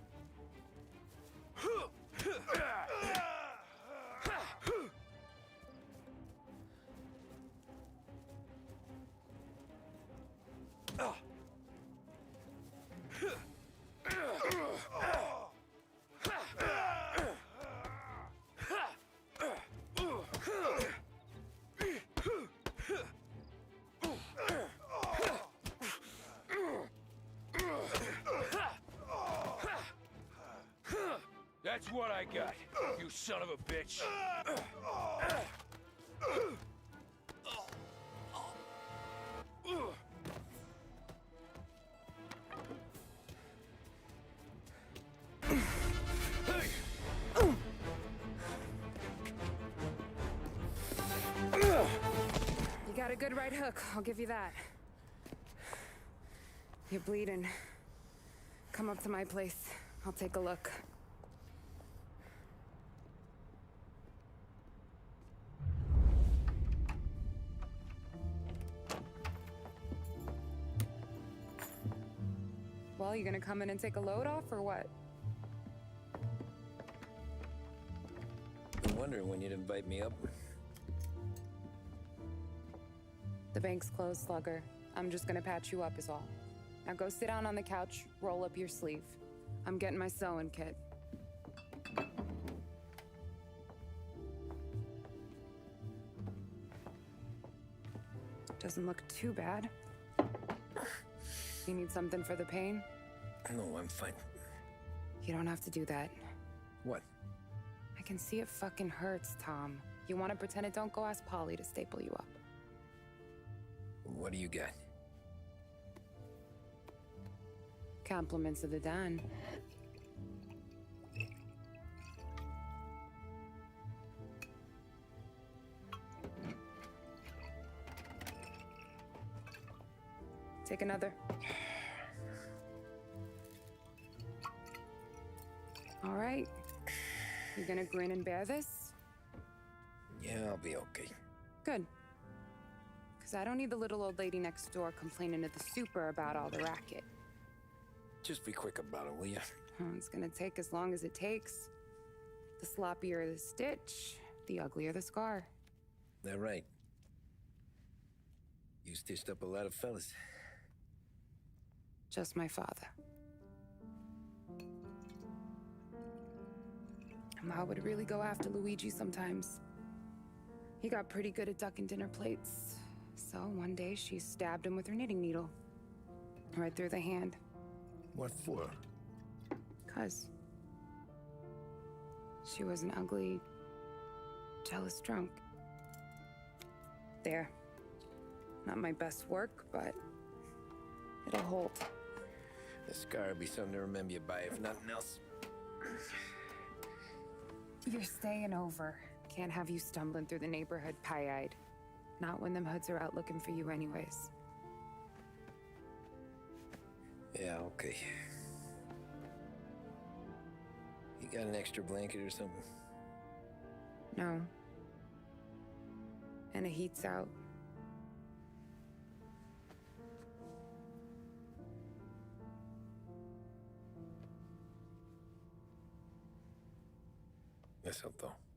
That's what I got, you son of a bitch. You got a good right hook, I'll give you that. You're bleeding. Come up to my place. I'll take a look. Well, you gonna come in and take a load off, or what? Been wondering when you'd invite me up. The bank's closed, Slugger. I'm just gonna patch you up is all. Now go sit down on the couch, roll up your sleeve. I'm getting my sewing kit. Doesn't look too bad. You need something for the pain? No, I'm fine. You don't have to do that. What? I can see it fucking hurts, Tom. You want to pretend it don't? Go ask Polly to staple you up. What do you got? Compliments of the Don. Take another. All right. You gonna grin and bear this? Yeah, I'll be okay. Good. Because I don't need the little old lady next door complaining to the super about all the racket. Just be quick about it, will ya? It's gonna take as long as it takes. The sloppier the stitch, the uglier the scar. That right. You stitched up a lot of fellas. Just my father. Ma would really go after Luigi sometimes. He got pretty good at ducking dinner plates. So one day she stabbed him with her knitting needle. Right through the hand. What for? 'Cause she was an ugly, jealous drunk. There. Not my best work, but it'll hold. The scar will be something to remember you by, if nothing else. You're staying over. Can't have you stumbling through the neighborhood pie-eyed. Not when them hoods are out looking for you anyways. Yeah, okay. You got an extra blanket or something? No. And the heat's out. me saltó.